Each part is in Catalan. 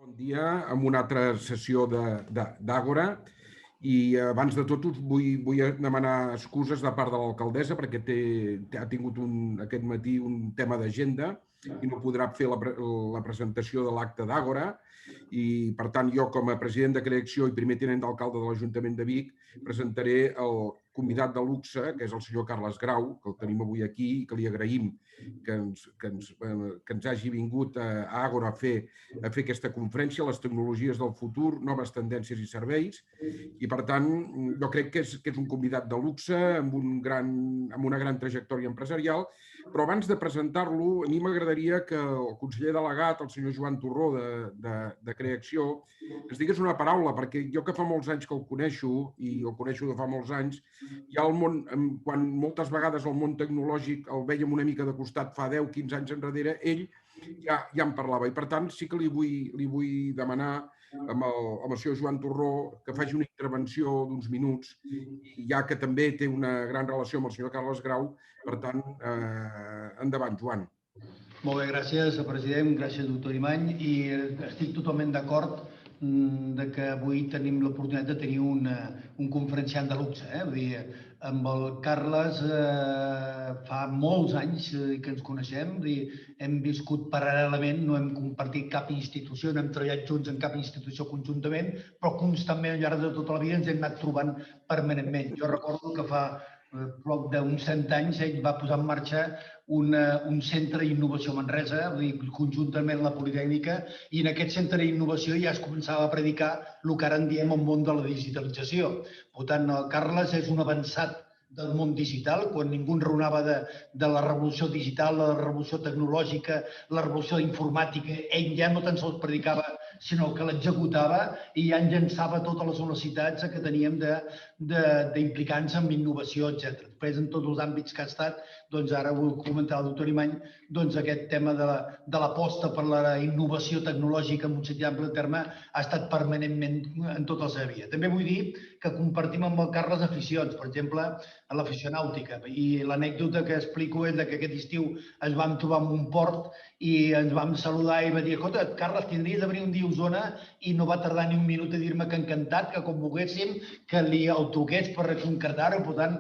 Bon dia, amb una altra sessió d'Àgora. I abans de tot us vull demanar excuses de part de l'alcaldessa perquè ha tingut aquest matí un tema d'agenda i no podrà fer la presentació de l'acte d'Àgora. I, per tant, jo, com a president de Creacció i primer tinent d'alcalde de l'Ajuntament de Vic, presentaré el convidat de luxe, que és el senyor Carles Grau, que el tenim avui aquí i que li agraïm que ens hagi vingut a Àgora a fer aquesta conferència, les tecnologies del futur, noves tendències i serveis. I, per tant, jo crec que és un convidat de luxe amb una gran trajectòria empresarial. Però abans de presentar-lo, a mi m'agradaria que el conseller delegat, el senyor Joan Torró, de Creacció, ens digués una paraula, perquè jo que fa molts anys que el coneixo, i el coneixo de fa molts anys, ja el món, quan moltes vegades el món tecnològic el vèiem una mica de costat fa 10-15 anys enrere, ell ja en parlava. I, per tant, sí que li vull demanar amb el senyor Joan Torró que faci una intervenció d'uns minuts, ja que també té una gran relació amb el senyor Carles Grau. Per tant, endavant, Joan. Molt bé, gràcies, president, gràcies, doctor Imany. I estic totalment d'acord que avui tenim l'oportunitat de tenir un conferenciant de luxe. Vull dir, amb el Carles fa molts anys que ens coneixem, hem viscut paral·lelament, no hem compartit cap institució, no hem treballat junts en cap institució conjuntament, però constantment al llarg de tota la vida ens hem anat trobant permanentment. Jo recordo que fa prop d'uns 100 anys ell va posar en marxa un centre d'innovació a Manresa, conjuntament amb la Politècnica, i en aquest centre d'innovació ja es començava a predicar el que ara en diem el món de la digitalització. Per tant, el Carles és un avançat del món digital, quan ningú enraonava de la revolució digital, la revolució tecnològica, la revolució informàtica, ell ja no tan sols predicava, sinó que l'executava i ja enllaçava totes les universitats que teníem d'implicar-nos en innovació, etc. Després, en tots els àmbits que ha estat, doncs ara ho comentar el doctor Imany, doncs aquest tema de l'aposta per la innovació tecnològica en un sentit ample terme ha estat permanentment en tota la seva vida. També vull dir que compartim amb el Carles aficions, per exemple, a l'afició nàutica. I l'anècdota que explico és que aquest estiu ens vam trobar en un port i ens vam saludar i va dir: escolta, Carles, tindries de venir un dia a Osona, i no va tardar ni un minut a dir-me que encantat, que com volguéssim, que li el truqués per concretar-ho. Per tant,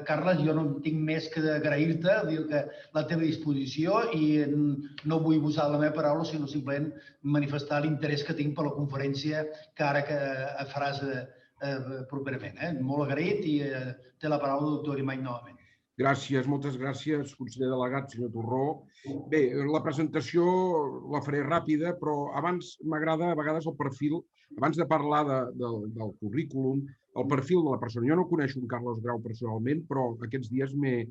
Carles, jo no tinc més que d'agrair-te la teva disposició i no vull abusar de la meva paraula, sinó simplement manifestar l'interès que tinc per la conferència que ara faràs properament. Molt agraït i té la paraula el doctor Imany novament. Gràcies, moltes gràcies, conseller delegat, senyor Torró. Bé, la presentació la faré ràpida, però abans m'agrada a vegades el perfil, abans de parlar del currículum, el perfil de la persona. Jo no coneixo un Carles Grau personalment, però aquests dies he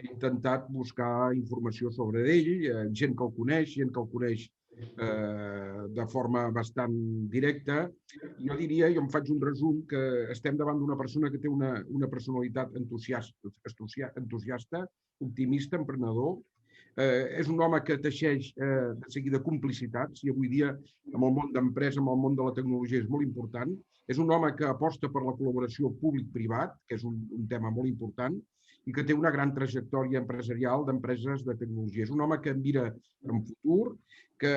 intentat buscar informació sobre ell, gent que el coneix, gent que el coneix de forma bastant directa. Jo diria, jo em faig un resum, que estem davant d'una persona que té una personalitat entusiasta, optimista, emprenedor. És un home que teixeix de seguida complicitats, i avui dia amb el món d'empresa, amb el món de la tecnologia, és molt important. És un home que aposta per la col·laboració públic-privat, que és un tema molt important, i que té una gran trajectòria empresarial d'empreses de tecnologia. És un home que mira en futur, que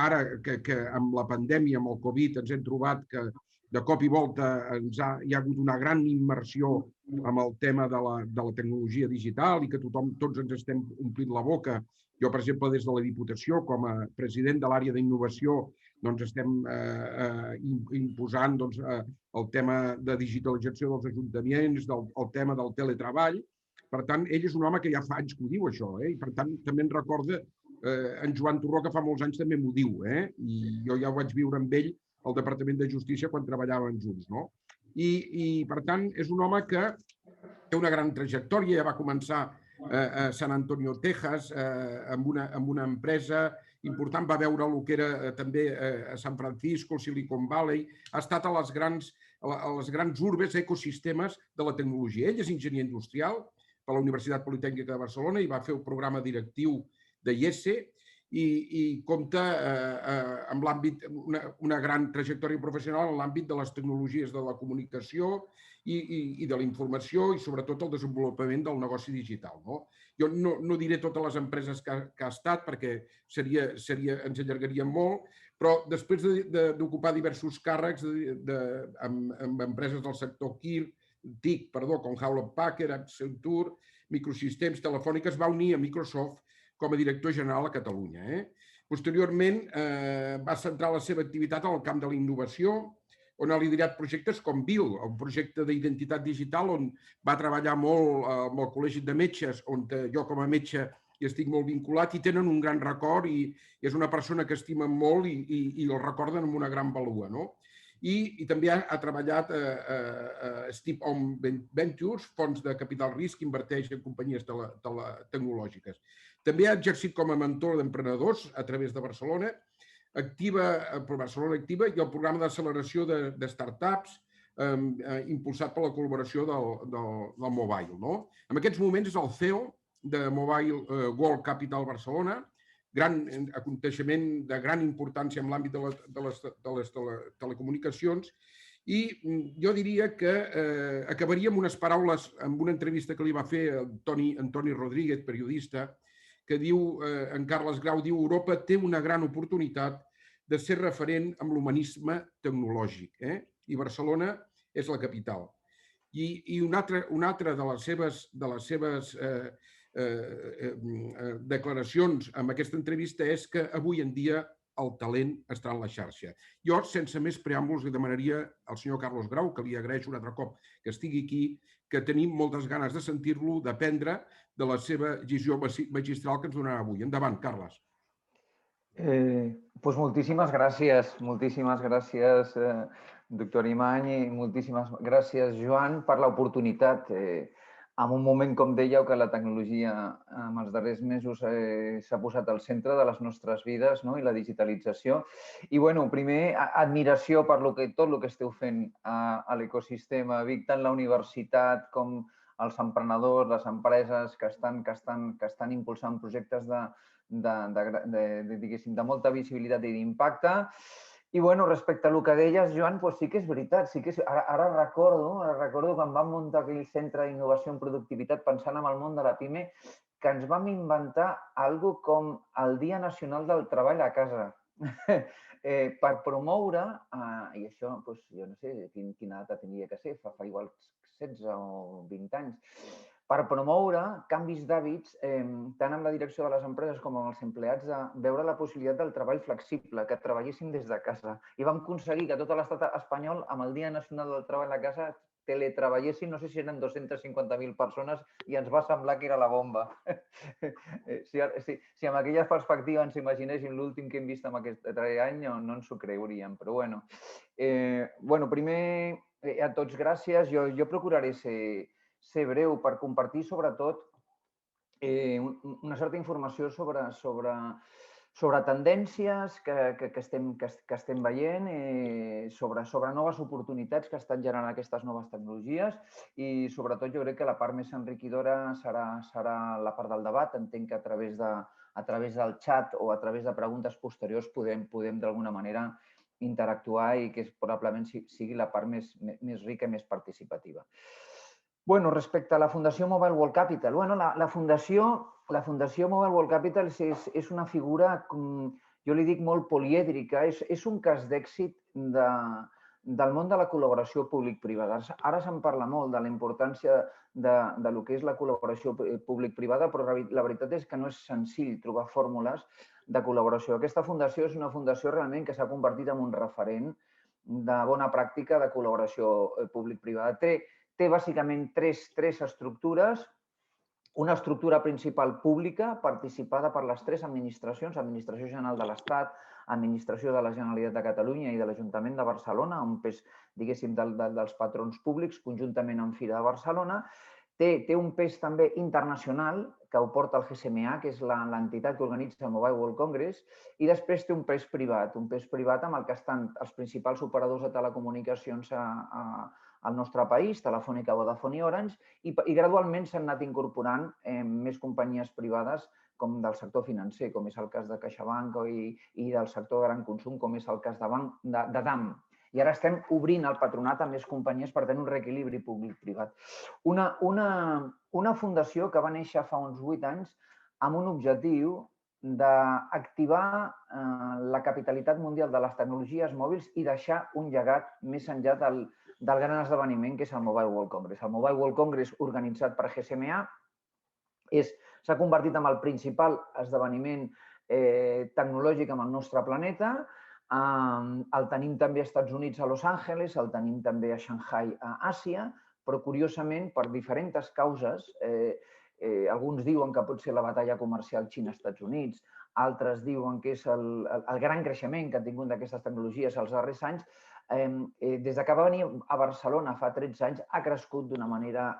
ara que amb la pandèmia, amb el Covid, ens hem trobat que de cop i volta hi ha hagut una gran immersió amb el tema de la tecnologia digital i que tots ens estem omplint la boca. Jo, per exemple, des de la Diputació, com a president de l'àrea d'innovació, estem imposant el tema de digitalització dels ajuntaments, el tema del teletreball. Per tant, ell és un home que ja fa anys que ho diu, això, i per tant també ens recorda en Joan Torró, que fa molts anys també m'ho diu, i jo ja ho vaig viure amb ell al Departament de Justícia quan treballàvem junts. I, per tant, és un home que té una gran trajectòria. Ja va començar a San Antonio, Texas, amb una empresa important. Va veure el que era també a San Francisco, Silicon Valley. Ha estat a les grans urbes, ecosistemes de la tecnologia. Ell és enginyer industrial per la Universitat Politècnica de Barcelona i va fer el programa directiu de IESE i compta amb una gran trajectòria professional en l'àmbit de les tecnologies de la comunicació i de la informació i sobretot el desenvolupament del negoci digital. Jo no diré totes les empreses que ha estat perquè ens allargaríem molt, però després d'ocupar diversos càrrecs amb empreses del sector TIC, com Hewlett Packard, Accenture, Microsystems, Telefònica, es va unir a Microsoft com a director general a Catalunya. Posteriorment, va centrar la seva activitat en el camp de la innovació, on ha liderat projectes com BIL, un projecte d'identitat digital on va treballar molt amb el Col·legi de Metges, on jo com a metge hi estic molt vinculat i tenen un gran record i és una persona que estimen molt i el recorden amb una gran vàlua. I també ha treballat a Step On Ventures, fons de capital risc que inverteix en companyies tecnològiques. També ha exercit com a mentor d'emprenedors a través de Barcelona Activa i el programa d'acceleració de startups impulsat per la col·laboració del Mobile. En aquests moments és el CEO de Mobile World Capital Barcelona, gran aconteixement de gran importància en l'àmbit de les telecomunicacions i jo diria que acabaria amb unes paraules, amb una entrevista que li va fer Antoni Rodríguez, periodista, que diu, en Carles Grau, diu Europa té una gran oportunitat de ser referent amb l'humanisme tecnològic i Barcelona és la capital. I una altra de les seves declaracions en aquesta entrevista és que avui en dia el talent està en la xarxa. Jo, sense més preàmbuls, li demanaria al senyor Carles Grau, que li agraeixo un altre cop que estigui aquí, que tenim moltes ganes de sentir-lo, d'aprendre de la seva visió magistral que ens donarà avui. Endavant, Carles. Doncs moltíssimes gràcies, doctor Imany, i moltíssimes gràcies, Joan, per l'oportunitat. En un moment, com dèieu, que la tecnologia en els darrers mesos s'ha posat al centre de les nostres vides i la digitalització. I, primer, admiració per tot el que esteu fent a l'ecosistema Vic, tant la universitat com els emprenedors, les empreses que estan impulsant projectes de molta visibilitat i d'impacte. I, respecte al que deies, Joan, sí que és veritat. Ara recordo quan vam muntar aquell centre d'innovació en productivitat pensant en el món de la PIME, que ens vam inventar alguna cosa com el Dia Nacional del Treball a casa per promoure, i això, jo no sé quina data tindria que ser, fa igual 16 o 20 anys, per promoure canvis d'hàbits tant amb la direcció de les empreses com amb els empleats de veure la possibilitat del treball flexible, que treballessin des de casa. I vam aconseguir que tot l'estat espanyol, amb el Dia Nacional del Treball a casa, teletreballessin, no sé si eren 250.000 persones i ens va semblar que era la bomba. Si amb aquella perspectiva ens imaginéssim l'últim que hem vist en aquest any, no ens ho creuríem. Però primer a tots gràcies. Jo procuraré ser breu per compartir sobretot una certa informació sobre tendències que estem veient, sobre noves oportunitats que estan generant aquestes noves tecnologies i sobretot jo crec que la part més enriquidora serà la part del debat. Entenc que a través del xat o a través de preguntes posteriors podem d'alguna manera interactuar i que probablement sigui la part més rica i més participativa. Respecte a la Fundació Mobile World Capital, la Fundació Mobile World Capital és una figura, jo li dic, molt polièdrica. És un cas d'èxit del món de la col·laboració públic-privada. Ara se'n parla molt de la importància del que és la col·laboració públic-privada, però la veritat és que no és senzill trobar fórmules de col·laboració. Aquesta fundació és una fundació realment que s'ha convertit en un referent de bona pràctica de col·laboració públic-privada. Té bàsicament tres estructures. Una estructura principal pública, participada per les tres administracions, Administració General de l'Estat, Administració de la Generalitat de Catalunya i de l'Ajuntament de Barcelona, un pes, diguéssim, dels patrons públics, conjuntament amb Fira de Barcelona. Té un pes també internacional, que ho porta el GSMA, que és l'entitat que organitza el Mobile World Congress, i després té un pes privat amb el que estan els principals operadors de telecomunicacions al nostre país, Telefònica, Vodafone i Orange, i gradualment s'han anat incorporant més companyies privades com del sector financer, com és el cas de CaixaBank, i del sector de gran consum, com és el cas de DAM. I ara estem obrint el patronat a més companyies per tenir un reequilibri públic-privat. Una fundació que va néixer fa uns 8 anys amb un objectiu d'activar la capitalitat mundial de les tecnologies mòbils i deixar un llegat més enllà del gran esdeveniment que és el Mobile World Congress. El Mobile World Congress, organitzat per GSMA, s'ha convertit en el principal esdeveniment tecnològic en el nostre planeta. El tenim també als Estats Units, a Los Angeles, el tenim també a Shanghai, a Àsia, però curiosament, per diferents causes, alguns diuen que pot ser la batalla comercial Xina-Estats Units, altres diuen que és el gran creixement que han tingut d'aquestes tecnologies els darrers anys. Des que va venir a Barcelona fa 13 anys ha crescut d'una manera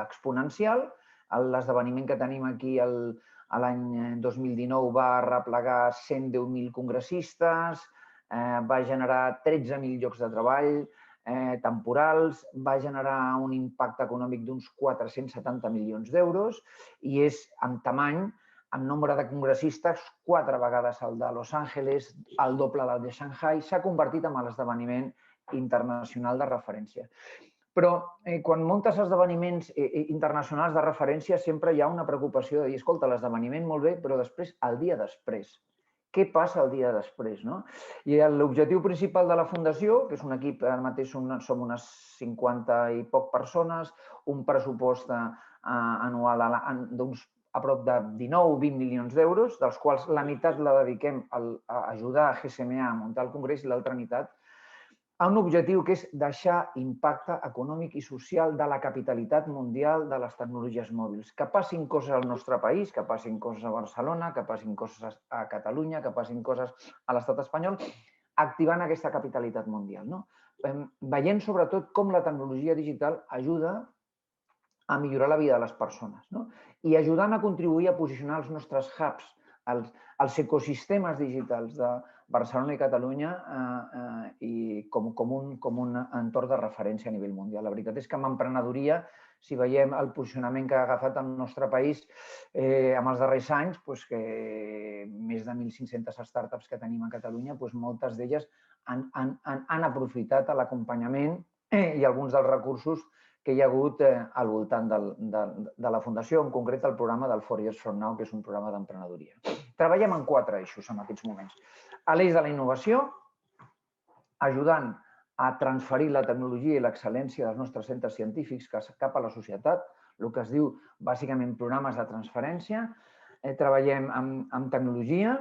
exponencial. L'esdeveniment que tenim aquí l'any 2019 va arreplegar 110.000 congressistes, va generar 13.000 llocs de treball temporals, va generar un impacte econòmic d'uns 470 milions d'euros i és en tamany, en nombre de congressistes, 4 vegades el de Los Angeles, el doble del de Shanghai. S'ha convertit en l'esdeveniment internacional de referència. Però quan muntes esdeveniments internacionals de referència sempre hi ha una preocupació de dir, escolta, l'esdeveniment molt bé, però després, el dia després. Què passa el dia després? I l'objectiu principal de la Fundació, que és un equip, ara mateix som unes 50 i poc persones, un pressupost anual d'uns a prop de 19-20 milions d'euros, dels quals la meitat la dediquem a ajudar a GSMA a muntar el congrés i l'altra meitat a un objectiu que és deixar impacte econòmic i social de la capitalitat mundial de les tecnologies mòbils. Que passin coses al nostre país, que passin coses a Barcelona, que passin coses a Catalunya, que passin coses a l'estat espanyol, activant aquesta capitalitat mundial. Veient sobretot com la tecnologia digital ajuda a millorar la vida de les persones i ajudant a contribuir a posicionar els nostres hubs, els ecosistemes digitals de Barcelona i Catalunya com un entorn de referència a nivell mundial. La veritat és que amb emprenedoria, si veiem el posicionament que ha agafat el nostre país en els darrers anys, que més de 1.500 startups que tenim a Catalunya, moltes d'elles han aprofitat l'acompanyament i alguns dels recursos que hi ha hagut al voltant de la Fundació, en concret el programa del 4 Years From Now, que és un programa d'emprenedoria. Treballem en 4 eixos en aquests moments. A l'eix de la innovació, ajudant a transferir la tecnologia i l'excel·lència dels nostres centres científics cap a la societat, el que es diu bàsicament programes de transferència. Treballem amb tecnologia,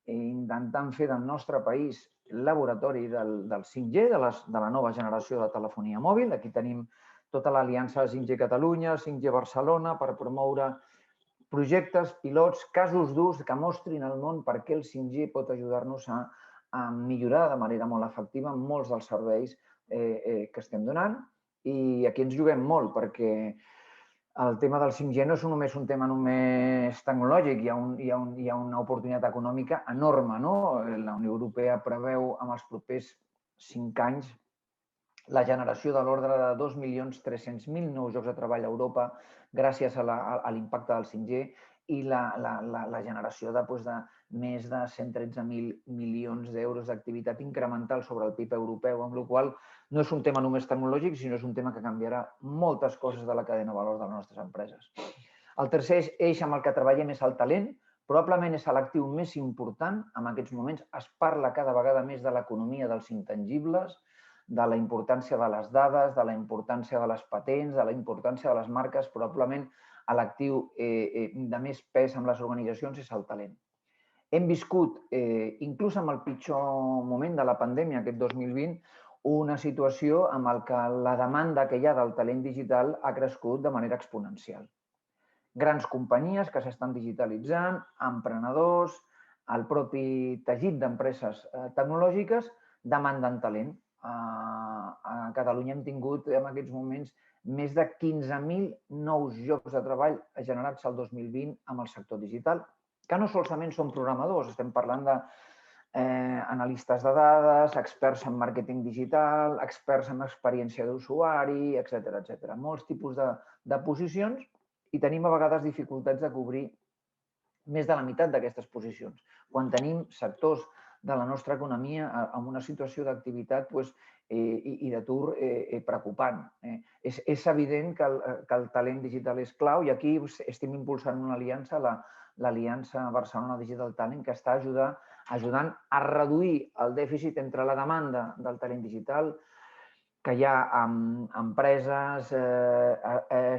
intentant fer del nostre país laboratori del 5G, de la nova generació de telefonia mòbil. Aquí tenim tota l'aliança 5G Catalunya, 5G Barcelona, per promoure projectes, pilots, casos d'ús que mostrin al món per què el 5G pot ajudar-nos a millorar de manera molt efectiva molts dels serveis que estem donant. I aquí ens juguem molt, perquè el tema del 5G no és només un tema només tecnològic, hi ha una oportunitat econòmica enorme. La Unió Europea preveu en els propers 5 anys la generació de l'ordre de 2.300.000 nous llocs de treball a Europa gràcies a l'impacte del 5G i la generació de més de 113.000 milions d'euros d'activitat incremental sobre el PIB europeu, amb la qual cosa no és un tema només tecnològic, sinó és un tema que canviarà moltes coses de la cadena de valor de les nostres empreses. El tercer eix amb el que treballem és el talent. Probablement és l'actiu més important. En aquests moments es parla cada vegada més de l'economia dels intangibles, de la importància de les dades, de la importància de les patents, de la importància de les marques. Probablement l'actiu de més pes amb les organitzacions és el talent. Hem viscut, inclús amb el pitjor moment de la pandèmia, aquest 2020, una situació en què la demanda que hi ha del talent digital ha crescut de manera exponencial. Grans companyies que s'estan digitalitzant, emprenedors, el propi teixit d'empreses tecnològiques demanden talent. A Catalunya hem tingut en aquests moments més de 15.000 nous llocs de treball generats el 2020 amb el sector digital, que no solament són programadors, estem parlant d'analistes de dades, experts en màrqueting digital, experts en experiència d'usuari, etc. Molts tipus de posicions i tenim a vegades dificultats de cobrir més de la meitat d'aquestes posicions, quan tenim sectors de la nostra economia en una situació d'activitat i d'atur preocupant. És evident que el talent digital és clau i aquí estem impulsant una aliança, l'Aliança Barcelona Digital Talent, que està ajudant a reduir el dèficit entre la demanda del talent digital que hi ha amb empreses,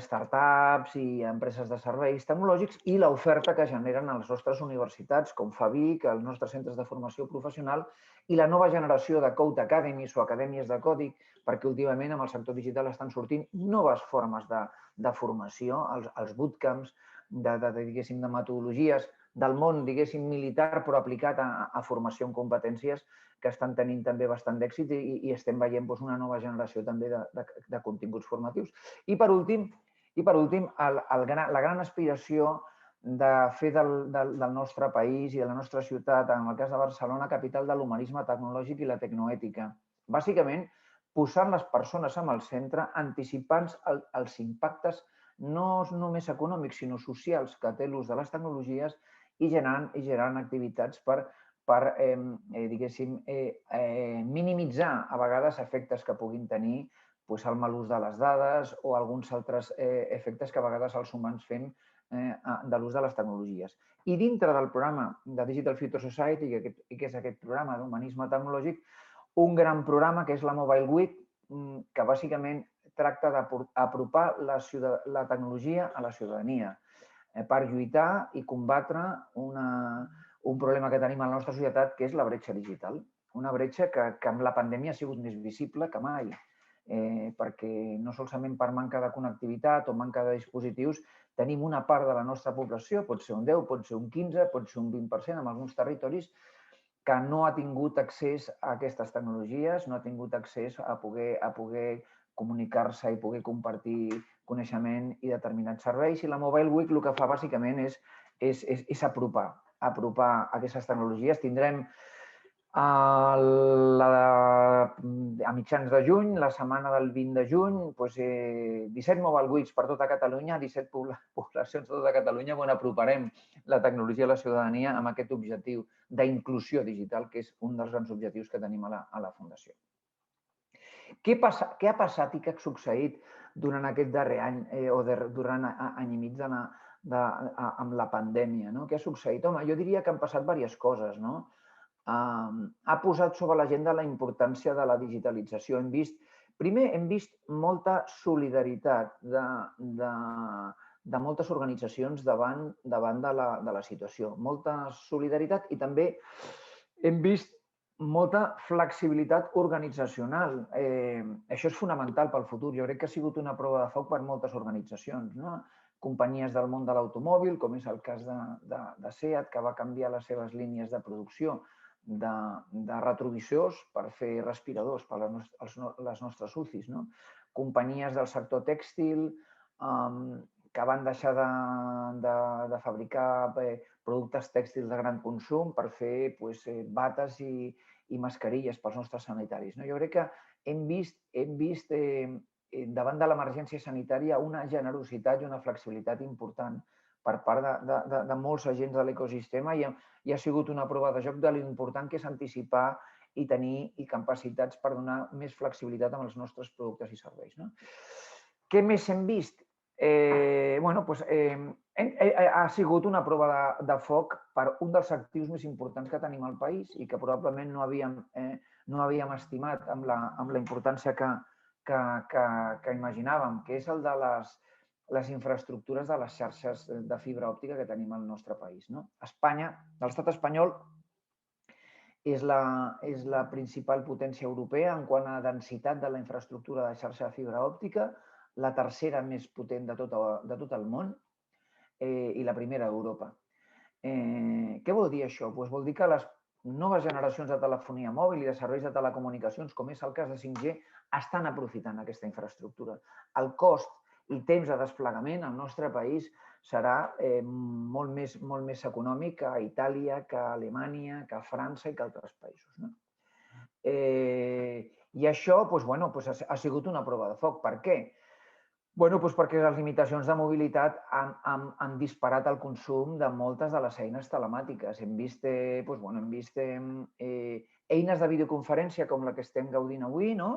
startups i empreses de serveis tecnològics i l'oferta que generen a les nostres universitats, com fa Vic, els nostres centres de formació professional i la nova generació de Code Academies o acadèmies de còdic, perquè últimament amb el sector digital estan sortint noves formes de formació, els bootcamps, de metodologies del món, militar, però aplicat a formació en competències que estan tenint també bastant d'èxit i estem veient una nova generació també de continguts formatius. I per últim, la gran aspiració de fer del nostre país i de la nostra ciutat, en el cas de Barcelona, capital de l'humanisme tecnològic i la tecnoètica. Bàsicament, posant les persones en el centre, anticipant els impactes no només econòmics, sinó socials que té l'ús de les tecnologies i generant activitats per minimitzar a vegades efectes que puguin tenir el mal ús de les dades o alguns altres efectes que a vegades els humans fem de l'ús de les tecnologies. I dintre del programa de Digital Future Society, que és aquest programa d'humanisme tecnològic, un gran programa que és la Mobile Week, que bàsicament tracta d'apropar la tecnologia a la ciutadania per lluitar i combatre un problema que tenim a la nostra societat, que és la bretxa digital. Una bretxa que amb la pandèmia ha sigut més visible que mai, perquè no solament per manca de connectivitat o manca de dispositius tenim una part de la nostra població, pot ser un 10, pot ser un 15, pot ser un 20% en alguns territoris, que no ha tingut accés a aquestes tecnologies, no ha tingut accés a poder comunicar-se i poder compartir coneixement i determinats serveis. I la Mobile Week el que fa bàsicament és apropar aquestes tecnologies. Tindrem a mitjans de juny, la setmana del 20 de juny, 17 Mobile Weeks per tota Catalunya, 17 poblacions de tota Catalunya on aproparem la tecnologia a la ciutadania amb aquest objectiu d'inclusió digital, que és un dels grans objectius que tenim a la Fundació. Què ha passat i què ha succeït durant aquest darrer any o durant any i mig amb la pandèmia? Què ha succeït? Home, jo diria que han passat diverses coses. Ha posat sobre l'agenda la importància de la digitalització. Primer, hem vist molta solidaritat de moltes organitzacions davant de la situació. Molta solidaritat i també hem vist molta flexibilitat organitzacional. Això és fonamental pel futur. Jo crec que ha sigut una prova de foc per moltes organitzacions. Companyies del món de l'automòbil, com és el cas de SEAT, que va canviar les seves línies de producció de retrovisors per fer respiradors per a les nostres UCIs. Companyies del sector tèxtil que van deixar de fabricar productes tèxtils de gran consum per fer bates i mascarilles pels nostres sanitaris. Jo crec que hem vist davant de l'emergència sanitària una generositat i una flexibilitat important per part de molts agents de l'ecosistema i ha sigut una prova de joc de l'important que és anticipar i tenir capacitats per donar més flexibilitat amb els nostres productes i serveis. Què més hem vist? Ha sigut una prova de foc per un dels actius més importants que tenim al país i que probablement no havíem estimat amb la importància que imaginàvem, que és el de les infraestructures de les xarxes de fibra òptica que tenim al nostre país. Espanya, l'estat espanyol, és la principal potència europea en quant a densitat de la infraestructura de xarxa de fibra òptica, la tercera més potent de tot el món i la primera d'Europa. Què vol dir això? Vol dir que les noves generacions de telefonia mòbil i de serveis de telecomunicacions, com és el cas de 5G, estan aprofitant aquesta infraestructura. El cost i temps de desplegament al nostre país serà molt més econòmic que a Itàlia, que a Alemanya, que a França i que a altres països. I això ha sigut una prova de foc. Per què? Bueno, doncs perquè les limitacions de mobilitat han disparat el consum de moltes de les eines telemàtiques. Hem vist eines de videoconferència com la que estem gaudint avui, no?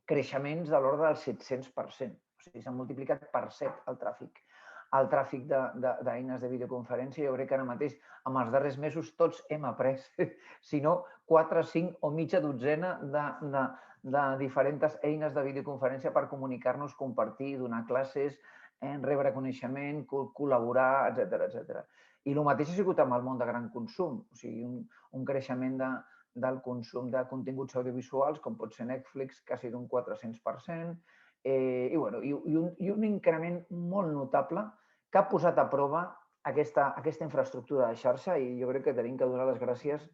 Creixements de l'ordre del 700%. O sigui, s'ha multiplicat per 7 el tràfic d'eines de videoconferència. Jo crec que ara mateix, en els darrers mesos, tots hem après, si no, 4, 5 o mitja dotzena de diferents eines de videoconferència per comunicar-nos, compartir, donar classes, rebre coneixement, col·laborar, etc. I el mateix ha sigut amb el món de gran consum, o sigui, un creixement del consum de continguts audiovisuals, com pot ser Netflix, quasi d'un 400%, i un increment molt notable que ha posat a prova aquesta infraestructura de xarxa, i jo crec que tenim que donar les gràcies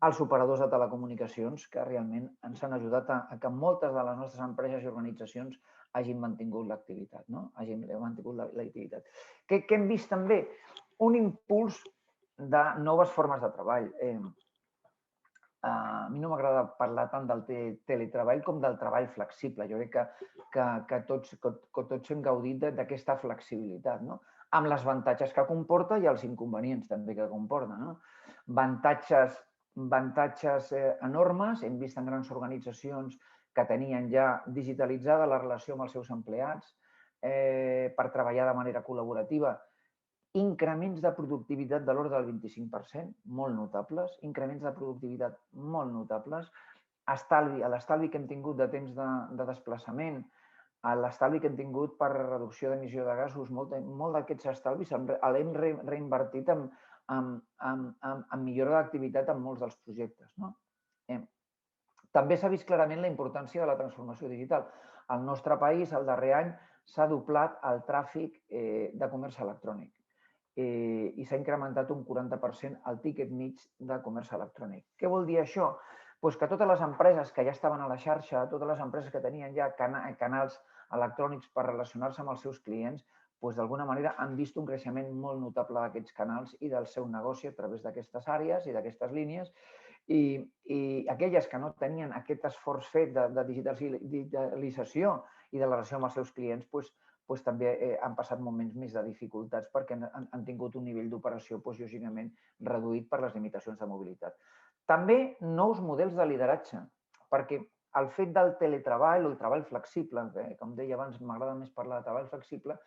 als operadors de telecomunicacions que realment ens han ajudat a que moltes de les nostres empreses i organitzacions hagin mantingut l'activitat. Què hem vist també? Un impuls de noves formes de treball. A mi no m'agrada parlar tant del teletreball com del treball flexible. Jo crec que tots hem gaudit d'aquesta flexibilitat, amb els avantatges que comporta i els inconvenients també que comporta. Avantatges enormes. Hem vist en grans organitzacions que tenien ja digitalitzada la relació amb els seus empleats per treballar de manera col·laborativa. Increments de productivitat de l'ordre del 25%, molt notables. Increments de productivitat molt notables. L'estalvi que hem tingut de temps de desplaçament, l'estalvi que hem tingut per reducció d'emissió de gasos, molt d'aquests estalvis l'hem reinvertit en millora d'activitat en molts dels projectes. També s'ha vist clarament la importància de la transformació digital. Al nostre país, el darrer any, s'ha doblat el tràfic de comerç electrònic i s'ha incrementat un 40% el tíquet mig de comerç electrònic. Què vol dir això? Doncs que totes les empreses que ja estaven a la xarxa, totes les empreses que tenien ja canals electrònics per relacionar-se amb els seus clients, d'alguna manera han vist un creixement molt notable d'aquests canals i del seu negoci a través d'aquestes àrees i d'aquestes línies. I aquelles que no tenien aquest esforç fet de digitalització i de la relació amb els seus clients, també han passat moments més de dificultats perquè han tingut un nivell d'operació lògicament reduït per les limitacions de mobilitat. També nous models de lideratge, perquè el fet del teletreball o el treball flexible, com deia abans, m'agrada més parlar de treball flexible,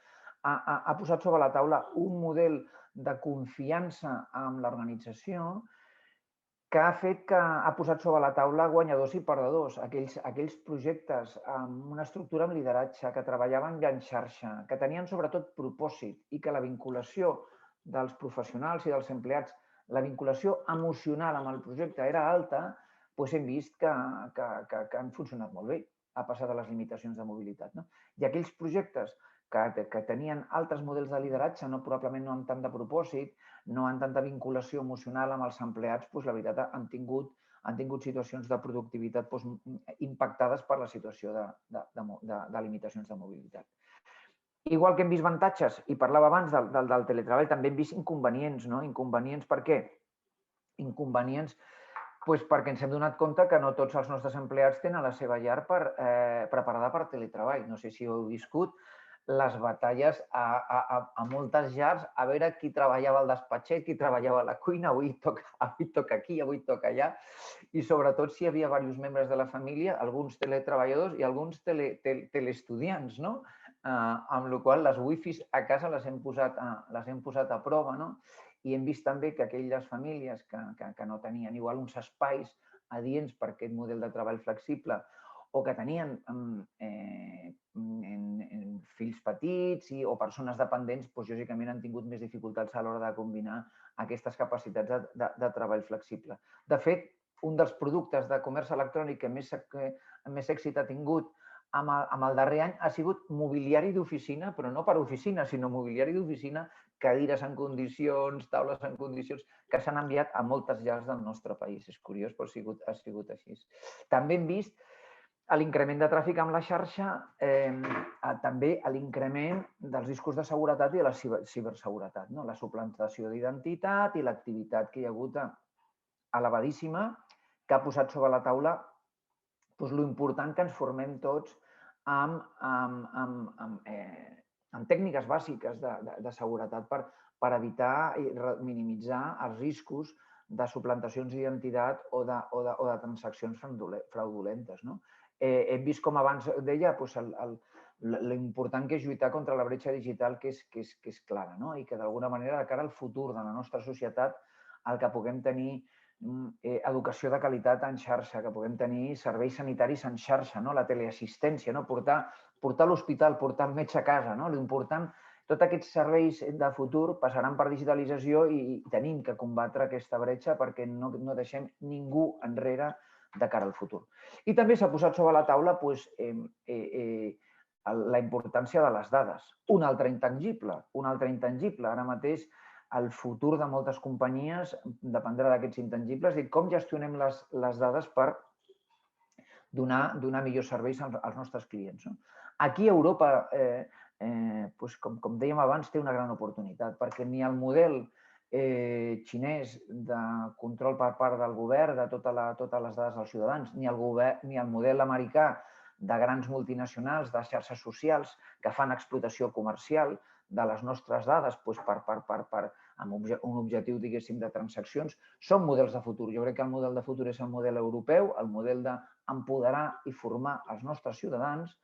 ha posat sobre la taula un model de confiança amb l'organització que ha fet que ha posat sobre la taula guanyadors i perdedors, aquells projectes amb una estructura amb lideratge, que treballaven en xarxa, que tenien sobretot propòsit i que la vinculació dels professionals i dels empleats, la vinculació emocional amb el projecte era alta, hem vist que han funcionat molt bé, a pesar de les limitacions de mobilitat. I aquells projectes que tenien altres models de lideratge, probablement no amb tant de propòsit, no amb tanta vinculació emocional amb els empleats, la veritat, han tingut situacions de productivitat impactades per la situació de limitacions de mobilitat. Igual que hem vist avantatges, i parlava abans del teletreball, també hem vist inconvenients. Inconvenients per què? Inconvenients perquè ens hem donat compte que no tots els nostres empleats tenen la seva llar preparada per teletreball. No sé si ho heu viscut, les batalles a moltes llars, a veure qui treballava al despatxet, qui treballava a la cuina, avui toca aquí, avui toca allà, i sobretot si hi havia diversos membres de la família, alguns teletreballadors i alguns teleestudiants, amb la qual cosa les wifis a casa les hem posat a prova, i hem vist també que aquelles famílies que no tenien igual uns espais adients per aquest model de treball flexible o que tenien fills petits o persones dependents, lògicament han tingut més dificultats a l'hora de combinar aquestes capacitats de treball flexible. De fet, un dels productes de comerç electrònic que més èxit ha tingut amb el darrer any ha sigut mobiliari d'oficina, però no per oficina, sinó mobiliari d'oficina, cadires en condicions, taules en condicions, que s'han enviat a moltes llars del nostre país. És curiós, però ha sigut així. També hem vist l'increment de tràfic amb la xarxa, també l'increment dels riscos de seguretat i de la ciberseguretat, la suplantació d'identitat i l'activitat que hi ha hagut elevadíssima, que ha posat sobre la taula l'important que ens formem tots amb tècniques bàsiques de seguretat per evitar i minimitzar els riscos de suplantacions d'identitat o de transaccions fraudulentes. Hem vist, com abans deia, l'important que és lluitar contra la bretxa digital, que és clara, i que d'alguna manera, de cara al futur de la nostra societat, el que puguem tenir educació de qualitat en xarxa, que puguem tenir serveis sanitaris en xarxa, la teleassistència, portar a l'hospital, portar el metge a casa. L'important, tots aquests serveis de futur passaran per digitalització i tenim que combatre aquesta bretxa perquè no deixem ningú enrere de cara al futur. I també s'ha posat sobre la taula la importància de les dades. Un altre intangible. Ara mateix el futur de moltes companyies dependrà d'aquests intangibles i com gestionem les dades per donar millors serveis als nostres clients. Aquí Europa, com dèiem abans, té una gran oportunitat perquè ni el model xinès de control per part del govern de totes les dades dels ciutadans, ni el model americà de grans multinacionals, de xarxes socials que fan explotació comercial de les nostres dades amb un objectiu, diguéssim, de transaccions, són models de futur. Jo crec que el model de futur és el model europeu, el model d'empoderar i formar els nostres ciutadans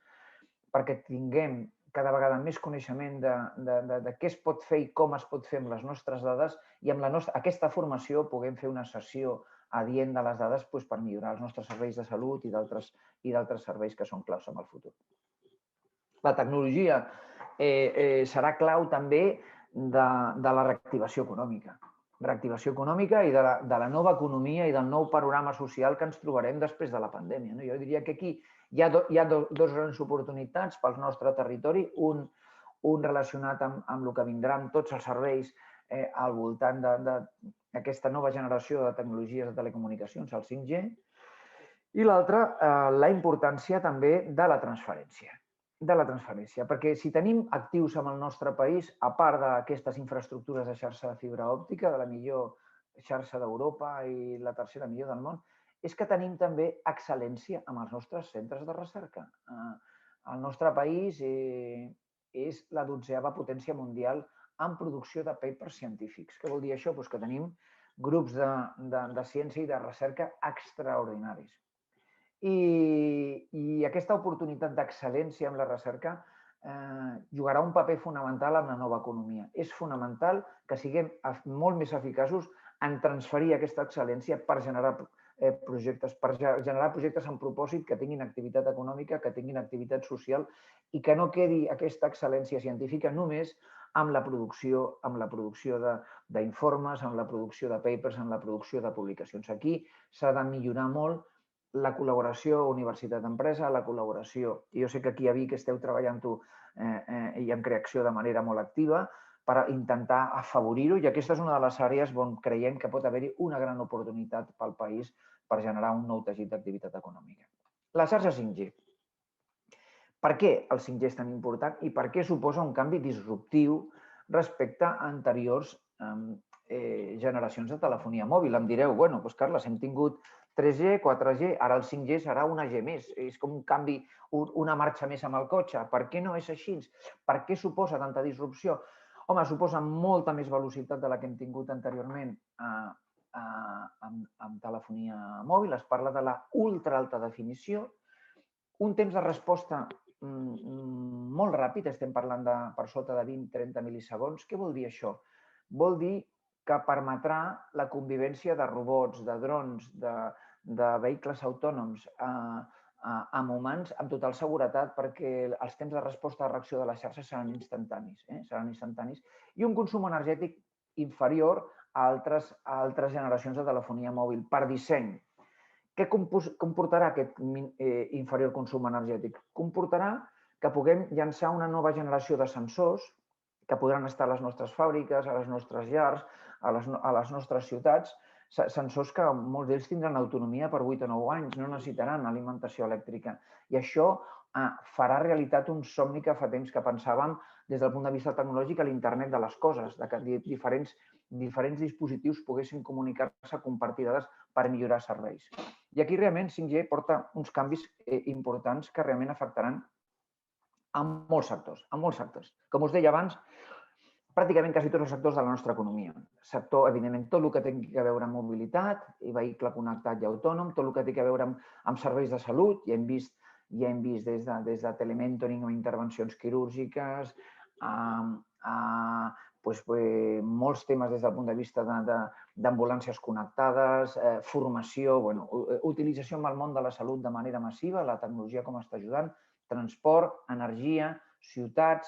perquè tinguem cada vegada més coneixement de què es pot fer i com es pot fer amb les nostres dades i amb aquesta formació puguem fer una sessió adient de les dades per millorar els nostres serveis de salut i d'altres serveis que són claus en el futur. La tecnologia serà clau també de la reactivació econòmica. Reactivació econòmica i de la nova economia i del nou panorama social que ens trobarem després de la pandèmia. Jo diria que aquí hi ha dues grans oportunitats pel nostre territori, un relacionat amb el que vindrà amb tots els serveis al voltant d'aquesta nova generació de tecnologies de telecomunicacions, el 5G, i l'altre, la importància també de la transferència. Perquè si tenim actius en el nostre país, a part d'aquestes infraestructures de xarxa de fibra òptica, de la millor xarxa d'Europa i la tercera millor del món, és que tenim també excel·lència amb els nostres centres de recerca. El nostre país és la 12ª potència mundial en producció de papers científics. Què vol dir això? Que tenim grups de ciència i de recerca extraordinaris. I aquesta oportunitat d'excel·lència en la recerca jugarà un paper fonamental en la nova economia. És fonamental que siguem molt més eficaços en transferir aquesta excel·lència per generar projectes amb propòsit que tinguin activitat econòmica, que tinguin activitat social i que no quedi aquesta excel·lència científica només amb la producció d'informes, amb la producció de papers, amb la producció de publicacions. Aquí s'ha de millorar molt la col·laboració universitat-empresa, la col·laboració. Jo sé que aquí a Vic esteu treballant-ho i en creació de manera molt activa per intentar afavorir-ho i aquesta és una de les àrees on creiem que pot haver-hi una gran oportunitat pel país per generar un nou teixit d'activitat econòmica. La xarxa 5G. Per què el 5G és tan important i per què suposa un canvi disruptiu respecte a anteriors generacions de telefonia mòbil? Em direu, bueno, doncs Carles, hem tingut 3G, 4G, ara el 5G serà una G més. És com un canvi, una marxa més amb el cotxe. Per què no és així? Per què suposa tanta disrupció? Home, suposa molta més velocitat de la que hem tingut anteriorment amb telefonia mòbil. Es parla de la ultra alta definició. Un temps de resposta molt ràpid, estem parlant de per sota de 20-30 mil·lisegons. Què vol dir això? Vol dir que permetrà la convivència de robots, de drons, de vehicles autònoms amb humans amb total seguretat perquè els temps de resposta de reacció de la xarxa seran instantanis i un consum energètic inferior a altres generacions de telefonia mòbil per disseny. Què comportarà aquest inferior consum energètic? Comportarà que puguem llançar una nova generació de sensors que podran estar a les nostres fàbriques, a les nostres llars, a les nostres ciutats, sensors que molts d'ells tindran autonomia per 8 o 9 anys, no necessitaran alimentació elèctrica. I això farà realitat un somni que fa temps que pensàvem des del punt de vista tecnològic a l'internet de les coses, que diferents dispositius poguessin comunicar-se, compartir dades per millorar serveis. I aquí realment 5G porta uns canvis importants que realment afectaran en molts sectors, en molts sectors. Com us deia abans, pràcticament quasi tots els sectors de la nostra economia. Sector, evidentment, tot el que tingui a veure amb mobilitat i vehicle connectat i autònom, tot el que tingui a veure amb serveis de salut, ja hem vist des de telementoring o intervencions quirúrgiques, molts temes des del punt de vista d'ambulàncies connectades, formació, utilització en el món de la salut de manera massiva, la tecnologia com està ajudant, transport, energia, ciutats.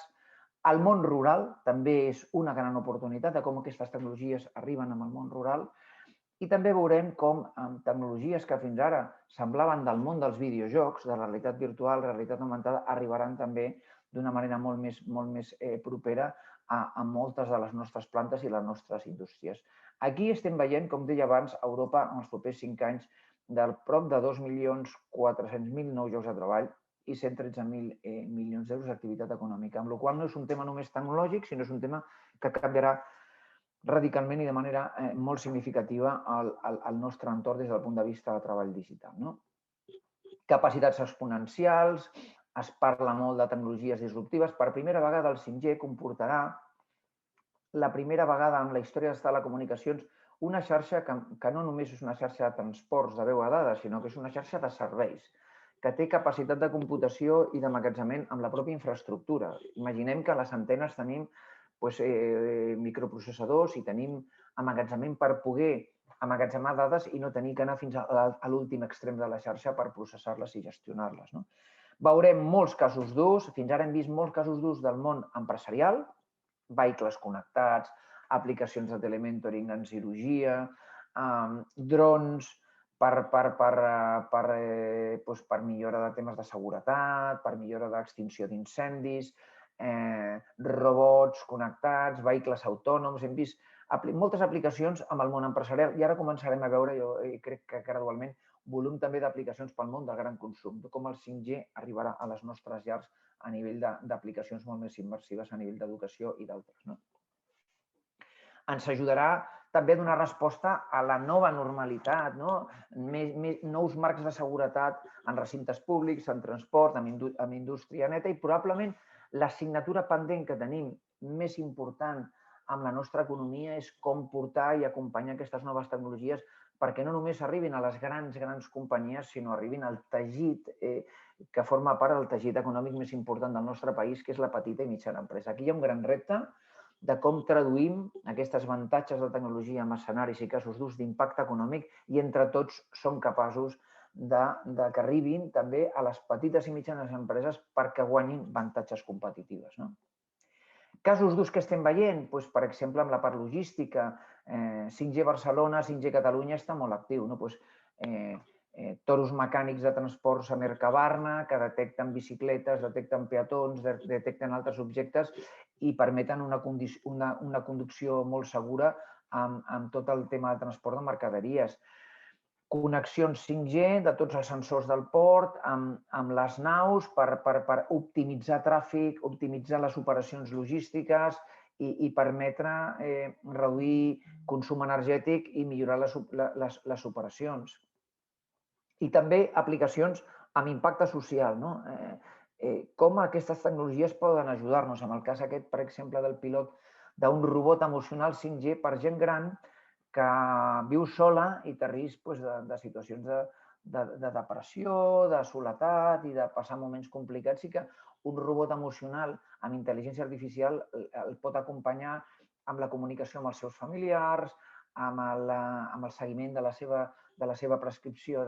El món rural també és una gran oportunitat de com aquestes tecnologies arriben al món rural i també veurem com tecnologies que fins ara semblaven del món dels videojocs, de la realitat virtual, realitat augmentada, arribaran també d'una manera molt més propera a moltes de les nostres plantes i les nostres indústries. Aquí estem veient, com deia abans, a Europa en els propers 5 anys del prop de 2.400.000 nous llocs de treball i 113.000 milions d'euros d'activitat econòmica, amb la qual cosa no és un tema només tecnològic, sinó és un tema que canviarà radicalment i de manera molt significativa el nostre entorn des del punt de vista de treball digital. Capacitats exponencials, es parla molt de tecnologies disruptives. Per primera vegada el 5G comportarà la primera vegada en la història de les telecomunicacions una xarxa que no només és una xarxa de transports de veu a dades, sinó que és una xarxa de serveis, que té capacitat de computació i d'emmagatzemament amb la pròpia infraestructura. Imaginem que a les antenes tenim microprocessadors i tenim emmagatzemament per poder emmagatzemar dades i no tenir que anar fins a l'últim extrem de la xarxa per processar-les i gestionar-les. Veurem molts casos d'ús, fins ara hem vist molts casos d'ús del món empresarial, vehicles connectats, aplicacions de telementoring en cirurgia, drons per millora de temes de seguretat, per millora d'extinció d'incendis, robots connectats, vehicles autònoms. Hem vist moltes aplicacions amb el món empresarial i ara començarem a veure, jo crec que gradualment, volum també d'aplicacions pel món del gran consum, com el 5G arribarà a les nostres llars a nivell d'aplicacions molt més immersives a nivell d'educació i d'altres. Ens ajudarà també a donar resposta a la nova normalitat, nous marcs de seguretat en recintes públics, en transport, en indústria neta i probablement l'assignatura pendent que tenim més important amb la nostra economia és com portar i acompanyar aquestes noves tecnologies perquè no només arribin a les grans companyies, sinó arribin al teixit que forma part del teixit econòmic més important del nostre país, que és la petita i mitjana empresa. Aquí hi ha un gran repte de com traduïm aquests avantatges de tecnologia en escenaris i casos d'ús d'impacte econòmic i entre tots som capaços que arribin també a les petites i mitjanes empreses perquè guanyin avantatges competitius. Casos d'ús que estem veient, per exemple, amb la part logística, 5G Barcelona, 5G Catalunya està molt actiu. Toros mecànics de transports a Mercabarna que detecten bicicletes, detecten peatons, detecten altres objectes i permeten una conducció molt segura amb tot el tema de transport de mercaderies. Connexions 5G de tots els sensors del port amb les naus per optimitzar tràfic, optimitzar les operacions logístiques i permetre reduir consum energètic i millorar les operacions. I també aplicacions amb impacte social. Com aquestes tecnologies poden ajudar-nos. En el cas aquest, per exemple, del pilot d'un robot emocional 5G per gent gran que viu sola i té risc de situacions de depressió, de soledat i de passar moments complicats i que un robot emocional amb intel·ligència artificial el pot acompanyar amb la comunicació amb els seus familiars, amb el seguiment de la seva prescripció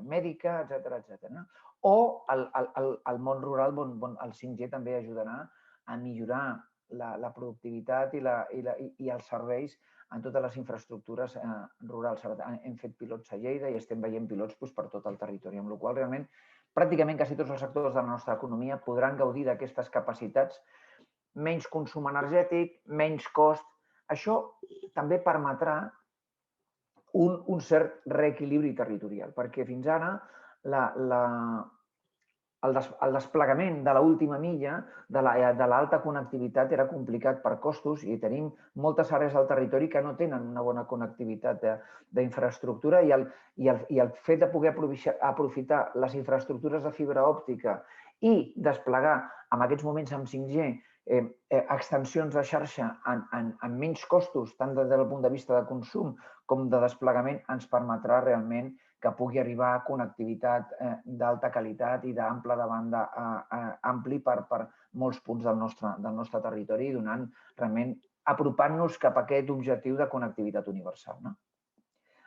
mèdica, etc. O al món rural on el 5G també ajudarà a millorar la productivitat i els serveis en totes les infraestructures rurals. Hem fet pilots a Lleida i estem veient pilots per tot el territori, amb la qual cosa realment pràcticament quasi tots els sectors de la nostra economia podran gaudir d'aquestes capacitats, menys consum energètic, menys cost. Això també permetrà un cert reequilibri territorial, perquè fins ara el desplegament de l'última milla, de l'alta connectivitat, era complicat per costos i tenim moltes àrees del territori que no tenen una bona connectivitat d'infraestructura i el fet de poder aprofitar les infraestructures de fibra òptica i desplegar en aquests moments amb 5G extensions de xarxa amb menys costos, tant des del punt de vista de consum com de desplegament, ens permetrà realment que pugui arribar a connectivitat d'alta qualitat i d'ample de banda ampli per molts punts del nostre territori, donant realment apropant-nos cap a aquest objectiu de connectivitat universal.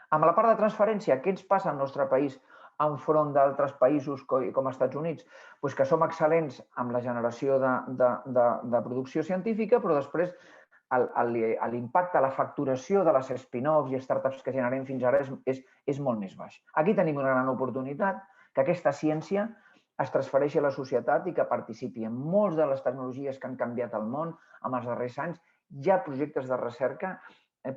Amb la part de transferència, què ens passa al nostre país enfront d'altres països com els Estats Units? Doncs que som excel·lents amb la generació de producció científica, però després l'impacte, la facturació de les spin-offs i startups que generem fins ara és molt més baix. Aquí tenim una gran oportunitat que aquesta ciència es transfereixi a la societat i que participi en moltes de les tecnologies que han canviat el món en els darrers anys. Hi ha projectes de recerca,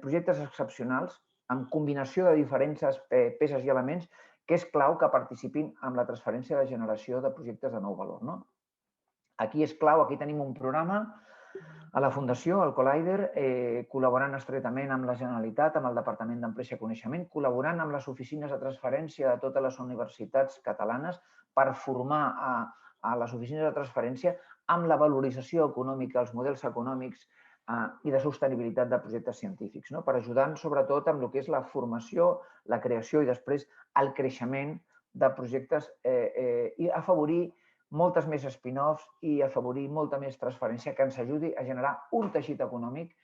projectes excepcionals, amb combinació de diferents peces i elements, que és clau que participin en la transferència de generació de projectes de nou valor. Aquí és clau, aquí tenim un programa a la Fundació, el Collider, col·laborant estretament amb la Generalitat, amb el Departament d'Empresa i Coneixement, col·laborant amb les oficines de transferència de totes les universitats catalanes per formar a les oficines de transferència amb la valorització econòmica, els models econòmics i de sostenibilitat de projectes científics, per ajudar sobretot amb el que és la formació, la creació i després el creixement de projectes i afavorir moltes més spin-offs i afavorir molta més transferència que ens ajudi a generar un teixit econòmic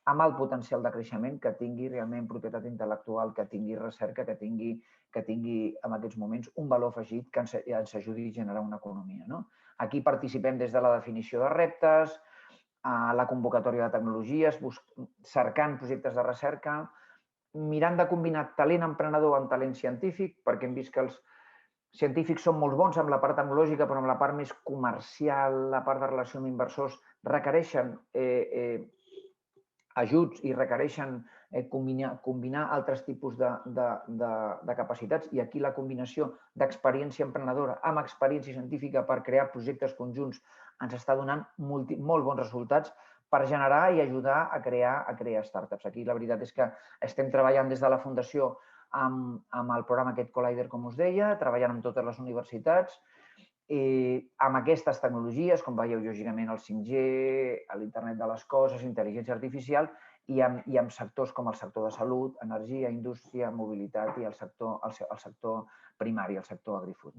amb el potencial de creixement que tingui realment propietat intel·lectual, que tingui recerca, que tingui en aquests moments un valor afegit que ens ajudi a generar una economia. Aquí participem des de la definició de reptes, a la convocatòria de tecnologies, cercant projectes de recerca, mirant de combinar talent emprenedor amb talent científic, perquè hem vist que els científics són molt bons amb la part tecnològica, però amb la part més comercial, la part de relació amb inversors, requereixen ajuts i requereixen combinar altres tipus de capacitats, i aquí la combinació d'experiència emprenedora amb experiència científica per crear projectes conjunts ens està donant molt bons resultats per generar i ajudar a crear startups. Aquí la veritat és que estem treballant des de la Fundació amb el programa aquest Collider, com us deia, treballant amb totes les universitats, amb aquestes tecnologies, com veieu, lògicament el 5G, l'Internet de les Coses, intel·ligència artificial, i amb sectors com el sector de salut, energia, indústria, mobilitat i el sector primari, el sector agrifood.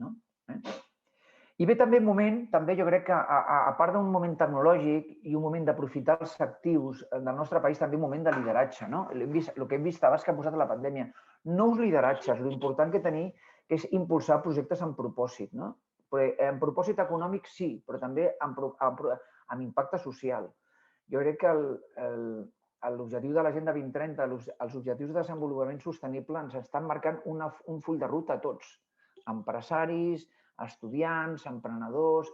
I ve també un moment, també jo crec que a part d'un moment tecnològic i un moment d'aprofitar els actius del nostre país, també un moment de lideratge. El que hem vist abans que ha posat la pandèmia, nous lideratges, l'important que tenim és impulsar projectes amb propòsit. Amb propòsit econòmic sí, però també amb impacte social. Jo crec que l'objectiu de l'Agenda 2030, els objectius de desenvolupament sostenible ens estan marcant un full de ruta a tots, empresaris, estudiants, emprenedors,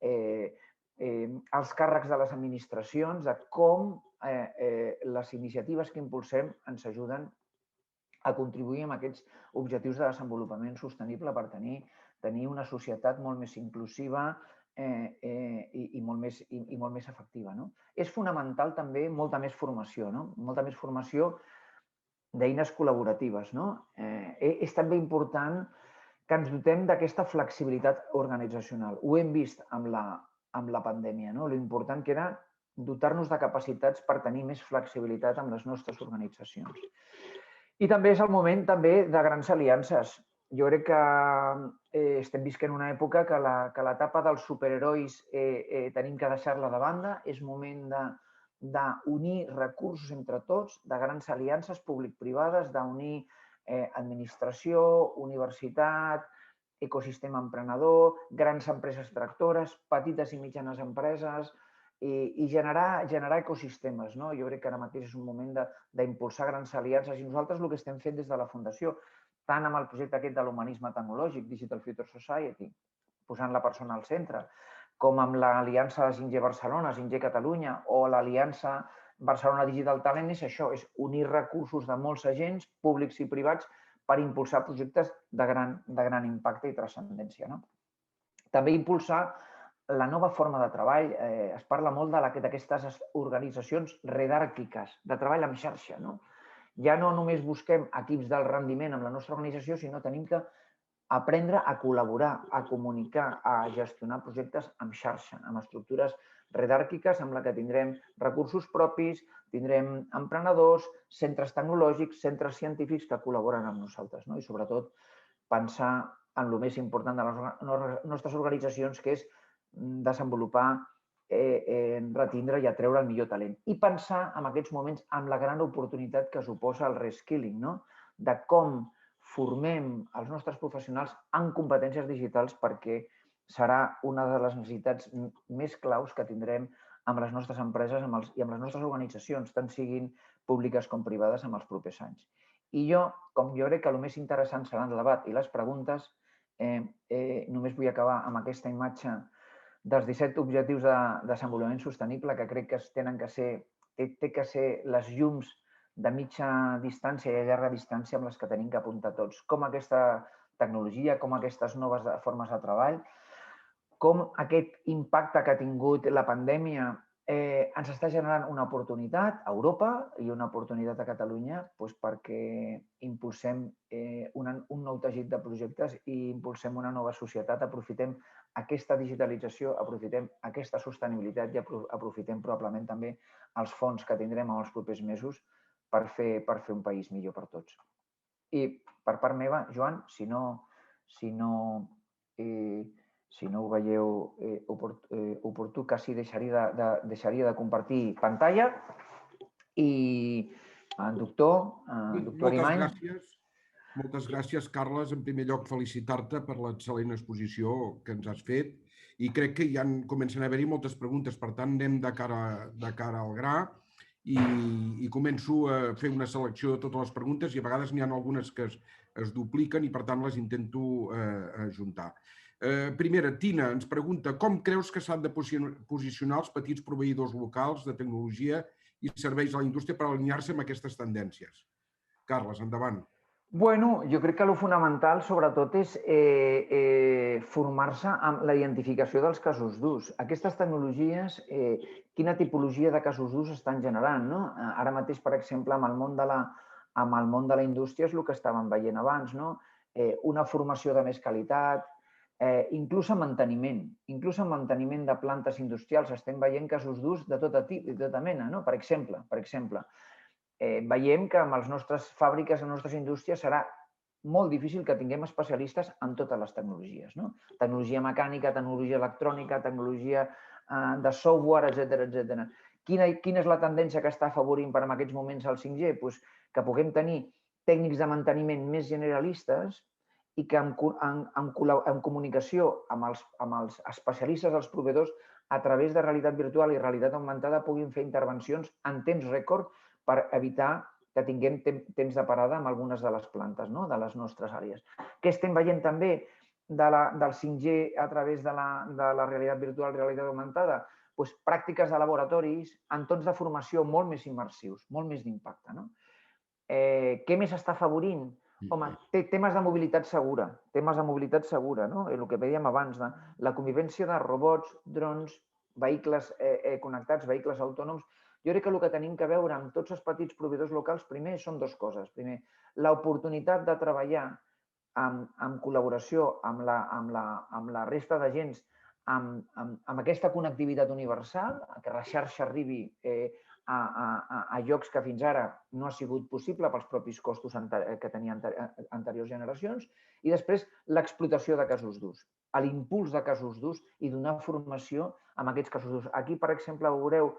els càrrecs de les administracions, de com les iniciatives que impulsem ens ajuden a contribuir amb aquests objectius de desenvolupament sostenible per tenir una societat molt més inclusiva i molt més efectiva. És fonamental també molta més formació d'eines col·laboratives. És també important que ens dotem d'aquesta flexibilitat organitzacional. Ho hem vist amb la pandèmia. L'important que era dotar-nos de capacitats per tenir més flexibilitat amb les nostres organitzacions. I també és el moment de grans aliances. Jo crec que estem visquent una època que l'etapa dels superherois tenim que deixar-la de banda. És moment d'unir recursos entre tots, de grans aliances públic-privades, d'unir administració, universitat, ecosistema emprenedor, grans empreses tractores, petites i mitjanes empreses i generar ecosistemes. Jo crec que ara mateix és un moment d'impulsar grans aliances i nosaltres el que estem fent des de la Fundació, tant amb el projecte aquest de l'humanisme tecnològic, Digital Future Society, posant la persona al centre, com amb l'aliança de 5G Barcelona, 5G Catalunya o l'aliança Barcelona Digital Talent, és això, és unir recursos de molts agents, públics i privats, per impulsar projectes de gran impacte i transcendència. També impulsar la nova forma de treball. Es parla molt d'aquestes organitzacions redàrquiques, de treball en xarxa. Ja no només busquem equips d'alt rendiment amb la nostra organització, sinó tenim que aprendre a col·laborar, a comunicar, a gestionar projectes amb xarxa, amb estructures redàrquiques amb la que tindrem recursos propis, tindrem emprenedors, centres tecnològics, centres científics que col·laboren amb nosaltres. I sobretot pensar en el més important de les nostres organitzacions, que és desenvolupar, retindre i atreure el millor talent. I pensar en aquests moments en la gran oportunitat que suposa el reskilling, de com formem els nostres professionals en competències digitals, perquè serà una de les necessitats més claus que tindrem amb les nostres empreses i amb les nostres organitzacions, tant siguin públiques com privades, en els propers anys. I jo crec que el més interessant serà el debat i les preguntes. Només vull acabar amb aquesta imatge dels 17 objectius de desenvolupament sostenible, que crec que té que ser les llums de mitja distància i a llarga distància amb les que tenim que apuntar tots. Com aquesta tecnologia, com aquestes noves formes de treball, com aquest impacte que ha tingut la pandèmia ens està generant una oportunitat a Europa i una oportunitat a Catalunya perquè impulsem un nou teixit de projectes i impulsem una nova societat, aprofitem aquesta digitalització, aprofitem aquesta sostenibilitat i aprofitem probablement també els fons que tindrem en els propers mesos per fer un país millor per tots. I per part meva, Joan, si no ho veieu oportú, quasi deixaria de compartir pantalla. I el doctor Arimany... Moltes gràcies, Carles. En primer lloc, felicitar-te per l'excel·lent exposició que ens has fet. I crec que ja comencen a haver-hi moltes preguntes. Per tant, anem de cara al gra i començo a fer una selecció de totes les preguntes i a vegades n'hi ha algunes que es dupliquen i, per tant, les intento ajuntar. Primera, Tina ens pregunta com creus que s'han de posicionar els petits proveïdors locals de tecnologia i serveis a la indústria per alinear-se amb aquestes tendències? Carles, endavant. Bueno, jo crec que el fonamental, sobretot, és formar-se amb la identificació dels casos d'ús. Aquestes tecnologies, quina tipologia de casos d'ús estan generant? Ara mateix, per exemple, amb el món de la indústria és el que estàvem veient abans, una formació de més qualitat, inclús en manteniment de plantes industrials estem veient casos d'ús de tota mena. Per exemple, veiem que amb les nostres fàbriques, les nostres indústries, serà molt difícil que tinguem especialistes en totes les tecnologies. Tecnologia mecànica, tecnologia electrònica, tecnologia de software, etc. Quina és la tendència que està afavorint per en aquests moments el 5G? Que puguem tenir tècnics de manteniment més generalistes i que en comunicació amb els especialistes dels proveïdors a través de realitat virtual i realitat augmentada puguin fer intervencions en temps rècord per evitar que tinguem temps de parada en algunes de les plantes de les nostres àrees. Què estem veient també del 5G a través de la realitat virtual i realitat augmentada? Pràctiques de laboratoris, entorns de formació molt més immersius, molt més d'impacte. Què més està afavorint? Home, temes de mobilitat segura, el que dèiem abans, la convivència de robots, drons, vehicles connectats, vehicles autònoms. Jo crec que el que tenim que veure amb tots els petits proveïdors locals, primer, són dues coses. Primer, l'oportunitat de treballar en col·laboració amb la resta d'agents, amb aquesta connectivitat universal, que la xarxa arribi a llocs que fins ara no ha sigut possible pels propis costos que tenien anteriors generacions, i després l'explotació de casos d'ús, l'impuls de casos d'ús i donar formació en aquests casos d'ús. Aquí, per exemple, veureu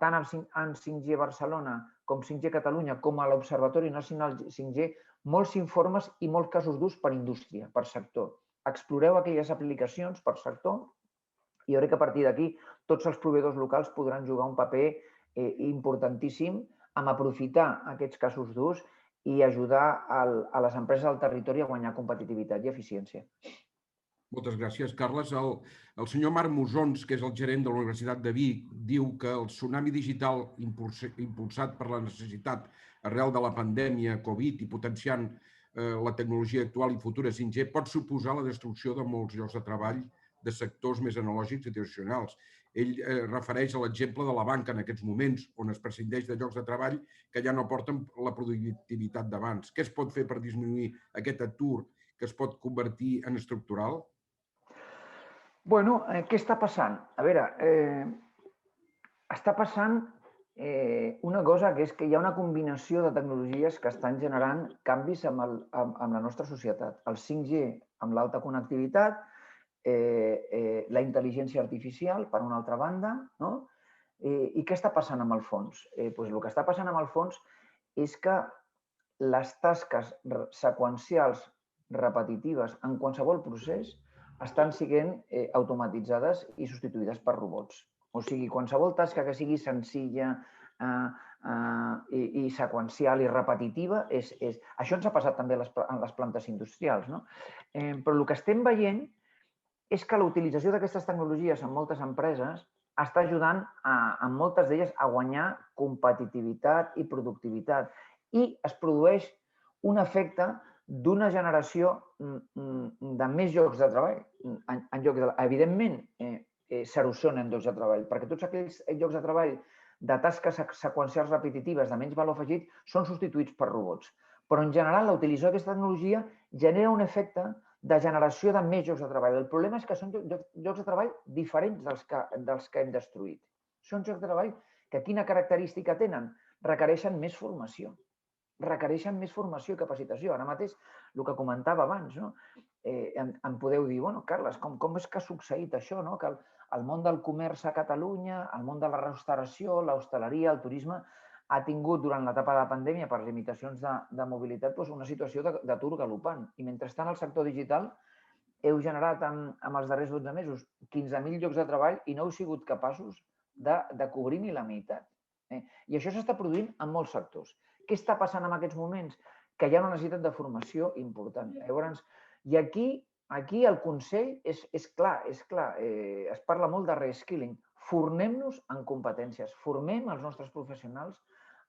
tant en 5G Barcelona com 5G Catalunya com a l'Observatori Nacional 5G, molts informes i molts casos d'ús per indústria, per sector. Exploreu aquelles aplicacions per sector i jo crec que a partir d'aquí tots els proveïdors locals podran jugar un paper importantíssim en aprofitar aquests casos d'ús i ajudar a les empreses del territori a guanyar competitivitat i eficiència. Moltes gràcies, Carles. El senyor Marc Musons, que és el gerent de la Universitat de Vic, diu que el tsunami digital impulsat per la necessitat arrel de la pandèmia Covid i potenciant la tecnologia actual i futura 5G pot suposar la destrucció de molts llocs de treball de sectors més analògics i tradicionals. Ell refereix a l'exemple de la banca en aquests moments, on es prescindeix de llocs de treball que ja no porten la productivitat d'abans. Què es pot fer per disminuir aquest atur que es pot convertir en estructural? Bueno, què està passant? A veure, està passant una cosa, que és que hi ha una combinació de tecnologies que estan generant canvis amb la nostra societat. El 5G amb l'alta connectivitat, la intel·ligència artificial, per una altra banda, no? I què està passant amb el fons? Doncs el que està passant amb el fons és que les tasques seqüencials repetitives en qualsevol procés estan sent automatitzades i substituïdes per robots. O sigui, qualsevol tasca que sigui senzilla i seqüencial i repetitiva, això ens ha passat també en les plantes industrials, no? Però el que estem veient és que la utilització d'aquestes tecnologies en moltes empreses està ajudant a moltes d'elles a guanyar competitivitat i productivitat. I es produeix un efecte d'una generació de més llocs de treball. Evidentment, s'erosionen llocs de treball, perquè tots aquells llocs de treball de tasques seqüencials repetitives de menys valor afegit són substituïts per robots. Però, en general, la utilització d'aquesta tecnologia genera un efecte de generació de més llocs de treball. El problema és que són llocs de treball diferents dels que hem destruït. Són llocs de treball que quina característica tenen? Requereixen més formació. Requereixen més formació i capacitació. Ara mateix, el que comentava abans, em podeu dir, bueno, Carles, com és que ha succeït això? Que el món del comerç a Catalunya, el món de la restauració, l'hostaleria, el turisme, ha tingut durant l'etapa de pandèmia, per limitacions de mobilitat, una situació d'atur galopant. I mentrestant, al sector digital heu generat en els darrers 12 mesos 15.000 llocs de treball i no heu sigut capaços de cobrir ni la meitat. I això s'està produint en molts sectors. Què està passant en aquests moments? Que hi ha una necessitat de formació important. Llavors, i aquí el consell és clar. Es parla molt de reskilling. Formem-nos en competències. Formem els nostres professionals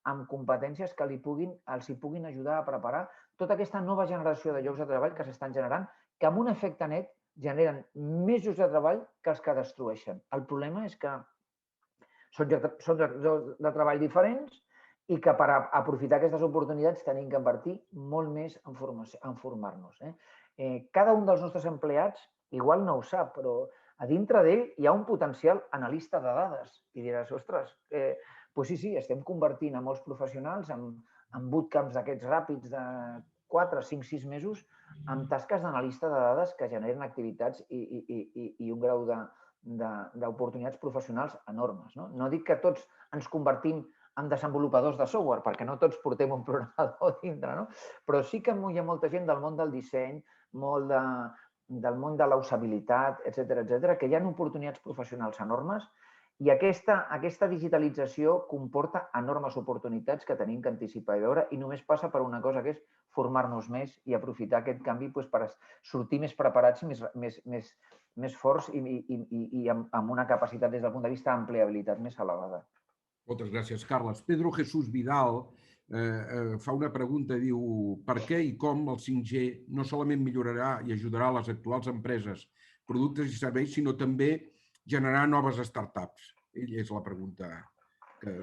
amb competències que els hi puguin ajudar a preparar tota aquesta nova generació de llocs de treball que s'estan generant, que amb un efecte net generen més llocs de treball que els que destrueixen. El problema és que són llocs de treball diferents i que per aprofitar aquestes oportunitats tenim que invertir molt més en formar-nos. Cada un dels nostres empleats igual no ho sap, però a dintre d'ell hi ha un potencial analista de dades. I diràs, ostres, doncs sí, estem convertint a molts professionals en bootcamps d'aquests ràpids de 4, 5, 6 mesos amb tasques d'analista de dades que generen activitats i un grau d'oportunitats professionals enormes. No dic que tots ens convertim en desenvolupadors de software, perquè no tots portem un programador dintre, però sí que hi ha molta gent del món del disseny, molt del món de la usabilitat, etc., que hi ha oportunitats professionals enormes i aquesta digitalització comporta enormes oportunitats que tenim que anticipar i veure, i només passa per una cosa, que és formar-nos més i aprofitar aquest canvi per sortir més preparats i més forts i amb una capacitat des del punt de vista d'empleabilitat més elevada. Moltes gràcies, Carles. Pedro Jesús Vidal fa una pregunta, diu: per què i com el 5G no solament millorarà i ajudarà les actuals empreses, productes i serveis, sinó també generar noves startups? Ella és la pregunta que...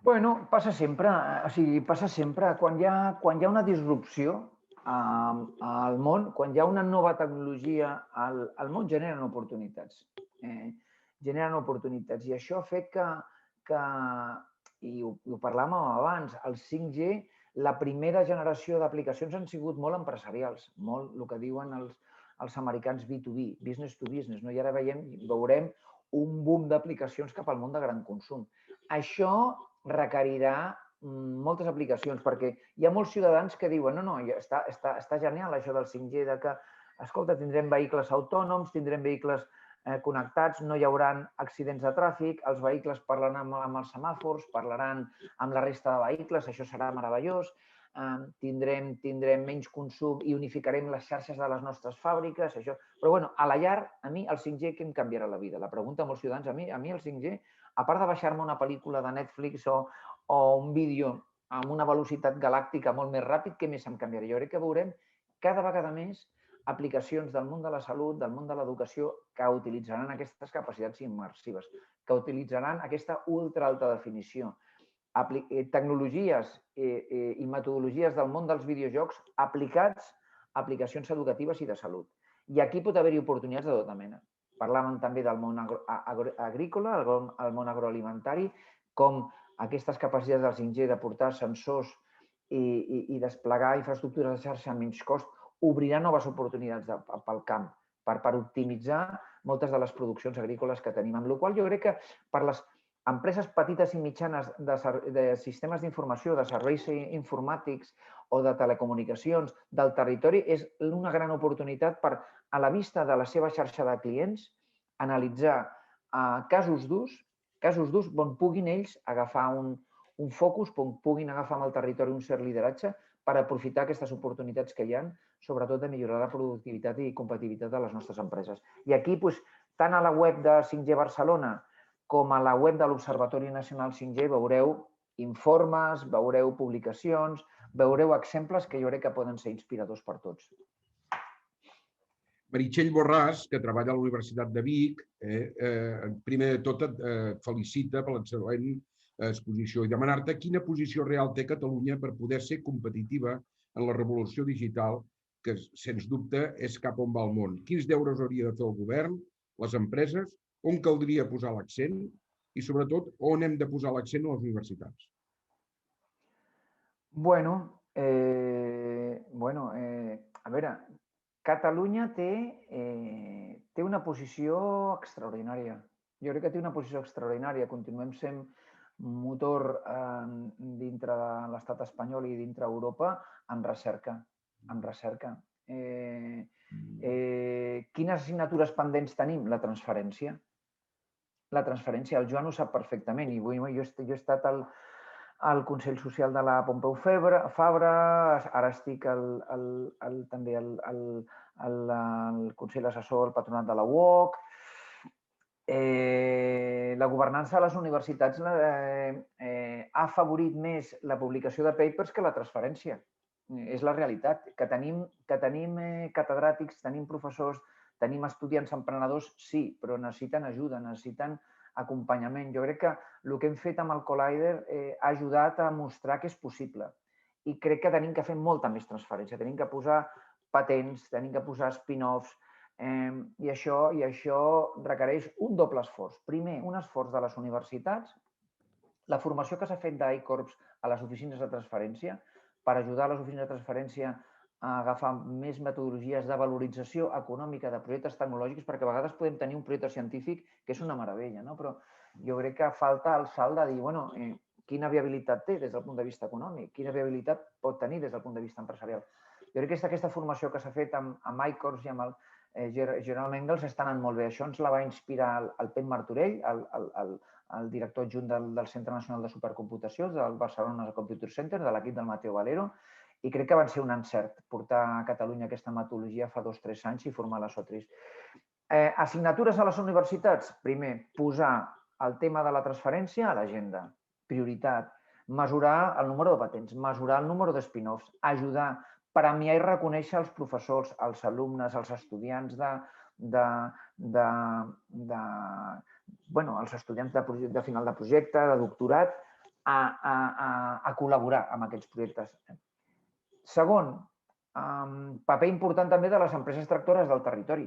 Bueno, passa sempre. O sigui, passa sempre. Quan hi ha una disrupció al món, quan hi ha una nova tecnologia, al món generen oportunitats. Generen oportunitats. I això ha fet que i ho parlàvem abans, el 5G, la primera generació d'aplicacions han sigut molt empresarials, molt el que diuen els americans B2B, business to business. I ara veurem un boom d'aplicacions cap al món de gran consum. Això requerirà moltes aplicacions, perquè hi ha molts ciutadans que diuen no, està genial això del 5G, que, escolta, tindrem vehicles autònoms, tindrem vehicles connectats, no hi haurà accidents de tràfic, els vehicles parlaran amb els semàfors, parlaran amb la resta de vehicles, això serà meravellós, tindrem menys consum i unificarem les xarxes de les nostres fàbriques. Però, a la llarg, a mi el 5G què em canviarà la vida? La pregunta a molts ciutadans, a mi el 5G, a part de baixar-me una pel·lícula de Netflix o un vídeo amb una velocitat galàctica molt més ràpid, què més em canviarà? Jo crec que veurem cada vegada més aplicacions del món de la salut, del món de l'educació, que utilitzaran aquestes capacitats immersives, que utilitzaran aquesta ultra alta definició. Tecnologies i metodologies del món dels videojocs aplicats aplicacions educatives i de salut. I aquí pot haver-hi oportunitats de tota mena. Parlàvem també del món agrícola, el món agroalimentari, com aquestes capacitats del 5G de portar sensors i desplegar infraestructures de xarxa a menys cost obrirà noves oportunitats pel camp per optimitzar moltes de les produccions agrícoles que tenim. Amb la qual cosa jo crec que per les empreses petites i mitjanes de sistemes d'informació, de serveis informàtics o de telecomunicacions del territori és una gran oportunitat per, a la vista de la seva xarxa de clients, analitzar casos d'ús on puguin ells agafar un focus, on puguin agafar amb el territori un cert lideratge per aprofitar aquestes oportunitats que hi ha, sobretot de millorar la productivitat i competitivitat de les nostres empreses. I aquí, tant a la web de 5G Barcelona com a la web de l'Observatori Nacional 5G veureu informes, veureu publicacions, veureu exemples que jo crec que poden ser inspiradors per tots. Meritxell Borràs, que treballa a la Universitat de Vic, primer de tot et felicita per l'excel·lent exposició i demanar-te quina posició real té Catalunya per poder ser competitiva en la revolució digital que, sens dubte, és cap on va el món. Quins deures hauria de fer el govern, les empreses, on caldria posar l'accent i, sobretot, on hem de posar l'accent a les universitats? A veure, Catalunya té una posició extraordinària. Jo crec que té una posició extraordinària. Continuem sent motor dintre de l'estat espanyol i dintre Europa en recerca. Quines assignatures pendents tenim? La transferència. El Joan ho sap perfectament i jo he estat al Consell Social de la Pompeu Fabra, ara estic també al Consell Assessor del Patronat de la UOC. La governança de les universitats ha afavorit més la publicació de papers que la transferència. És la realitat, que tenim catedràtics, tenim professors, tenim estudiants emprenedors, sí, però necessiten ajuda, necessiten acompanyament. Jo crec que el que hem fet amb el Collider ha ajudat a mostrar que és possible i crec que tenim que fer molta més transferència, tenim que posar patents, tenim que posar spin-offs i això requereix un doble esforç. Primer, un esforç de les universitats, la formació que s'ha fet d'ICORPS a les oficines de transferència per ajudar les oficines de transferència a agafar més metodologies de valorització econòmica de projectes tecnològics, perquè a vegades podem tenir un projecte científic que és una meravella, però jo crec que falta el salt de dir quina viabilitat té des del punt de vista econòmic, quina viabilitat pot tenir des del punt de vista empresarial. Jo crec que aquesta formació que s'ha fet amb ICORPS i amb el General Mengels està anant molt bé. Això ens la va inspirar el Pep Martorell, el director adjunt del Centre Nacional de Supercomputació, del Barcelona Computer Center, de l'equip del Mateo Valero, i crec que va ser un encert portar a Catalunya aquesta metodologia fa 2 o 3 anys i formar les OTRIs. Assignatures a les universitats. Primer, posar el tema de la transferència a l'agenda. Prioritat. Mesurar el número de patents, mesurar el número de spin-offs, ajudar, premiar i reconèixer els professors, els alumnes, els estudiants els estudiants de final de projecte, de doctorat, a col·laborar amb aquests projectes. Segon, paper important també de les empreses tractores del territori.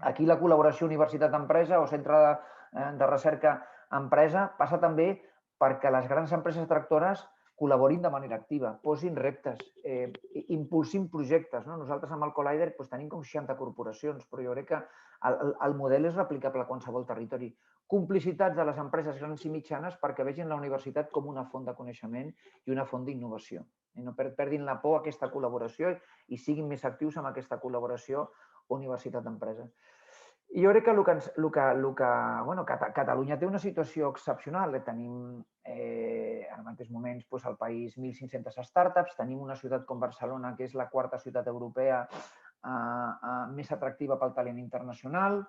Aquí la col·laboració universitat-empresa o centre de recerca-empresa passa també perquè les grans empreses tractores col·laborin de manera activa, posin reptes, impulsin projectes. Nosaltres amb el Collider tenim com 60 corporacions, però jo crec que el model és replicable a qualsevol territori. Complicitats de les empreses grans i mitjanes perquè vegin la universitat com una font de coneixement i una font d'innovació. No perdin la por a aquesta col·laboració i siguin més actius amb aquesta col·laboració universitat-empresa. I jo crec que Catalunya té una situació excepcional. Tenim en aquests moments al país 1.500 startups, tenim una ciutat com Barcelona, que és la 4ª ciutat europea més atractiva pel talent internacional.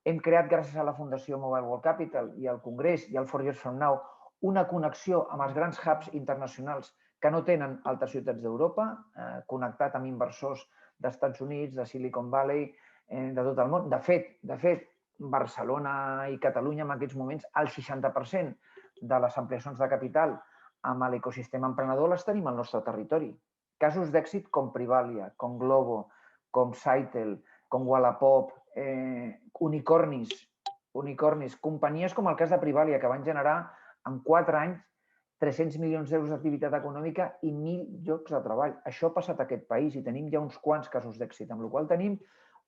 Hem creat, gràcies a la Fundació Mobile World Capital i al Congrés i al 4 Years From Now, una connexió amb els grans hubs internacionals que no tenen altres ciutats d'Europa, connectat amb inversors d'Estats Units, de Silicon Valley, de tot el món. De fet, Barcelona i Catalunya en aquests moments, el 60% de les ampliacions de capital amb l'ecosistema emprenedor les tenim al nostre territori. casos d'èxit com Privalia, com Glovo, com Saitel, com Wallapop, unicornis, companyies com el cas de Privalia, que van generar en 4 anys 300 milions d'euros d'activitat econòmica i 1.000 llocs de treball. Això ha passat a aquest país i tenim ja uns quants casos d'èxit, amb la qual cosa tenim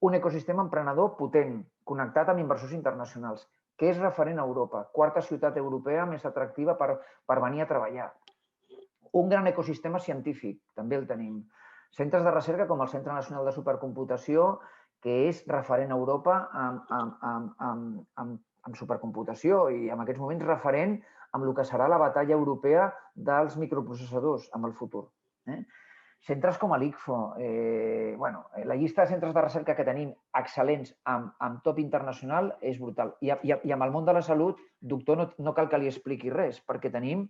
un ecosistema emprenedor potent, connectat amb inversors internacionals, que és referent a Europa, 4ª ciutat europea més atractiva per venir a treballar. Un gran ecosistema científic, també el tenim. Centres de recerca com el Centre Nacional de Supercomputació, que és referent a Europa amb supercomputació i en aquests moments referent amb el que serà la batalla europea dels microprocessadors en el futur. Centres com l'ICFO, la llista de centres de recerca que tenim excel·lents amb top internacional és brutal. I amb el món de la salut, doctor, no cal que li expliqui res, perquè tenim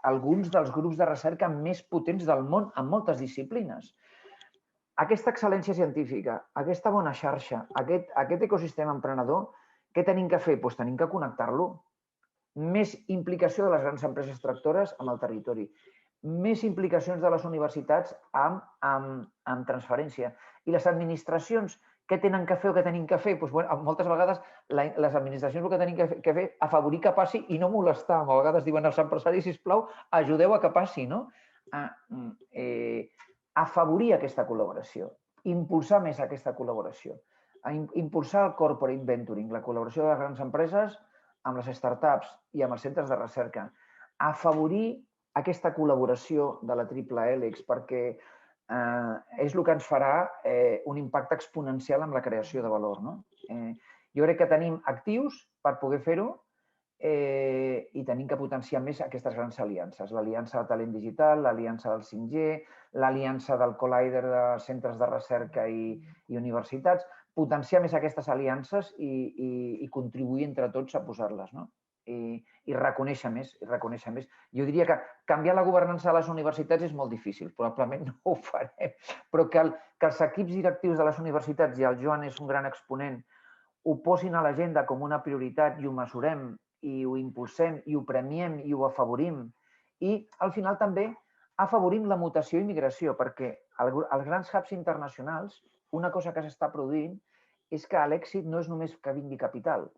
alguns dels grups de recerca més potents del món en moltes disciplines. Aquesta excel·lència científica, aquesta bona xarxa, aquest ecosistema emprenedor, què tenim que fer? Doncs tenim que connectar-lo. Més implicació de les grans empreses tractores amb el territori. Més implicacions de les universitats amb transferència. I les administracions, què tenen que fer o què tenim que fer? Moltes vegades les administracions el que tenim que fer és afavorir que passi i no molestar. A vegades diuen als empresaris, sisplau, ajudeu a que passi, no? Afavorir aquesta col·laboració, impulsar més aquesta col·laboració, impulsar el corporate venturing, la col·laboració de les grans empreses amb les startups i amb els centres de recerca, afavorir aquesta col·laboració de la triple hèlix perquè és el que ens farà un impacte exponencial amb la creació de valor. Jo crec que tenim actius per poder fer-ho i tenim que potenciar més aquestes grans aliances. L'aliança de talent digital, l'aliança del 5G, l'aliança del Collider de centres de recerca i universitats, potenciar més aquestes aliances i contribuir entre tots a posar-les. I reconèixer més. Jo diria que canviar la governança de les universitats és molt difícil, probablement no ho farem, però que els equips directius de les universitats, i el Joan és un gran exponent, ho posin a l'agenda com una prioritat i ho mesurem, i ho impulsem, i ho premiem, i ho afavorim. I al final també afavorim la mutació i migració, perquè als grans hubs internacionals una cosa que s'està produint és que l'èxit no és només que vingui capital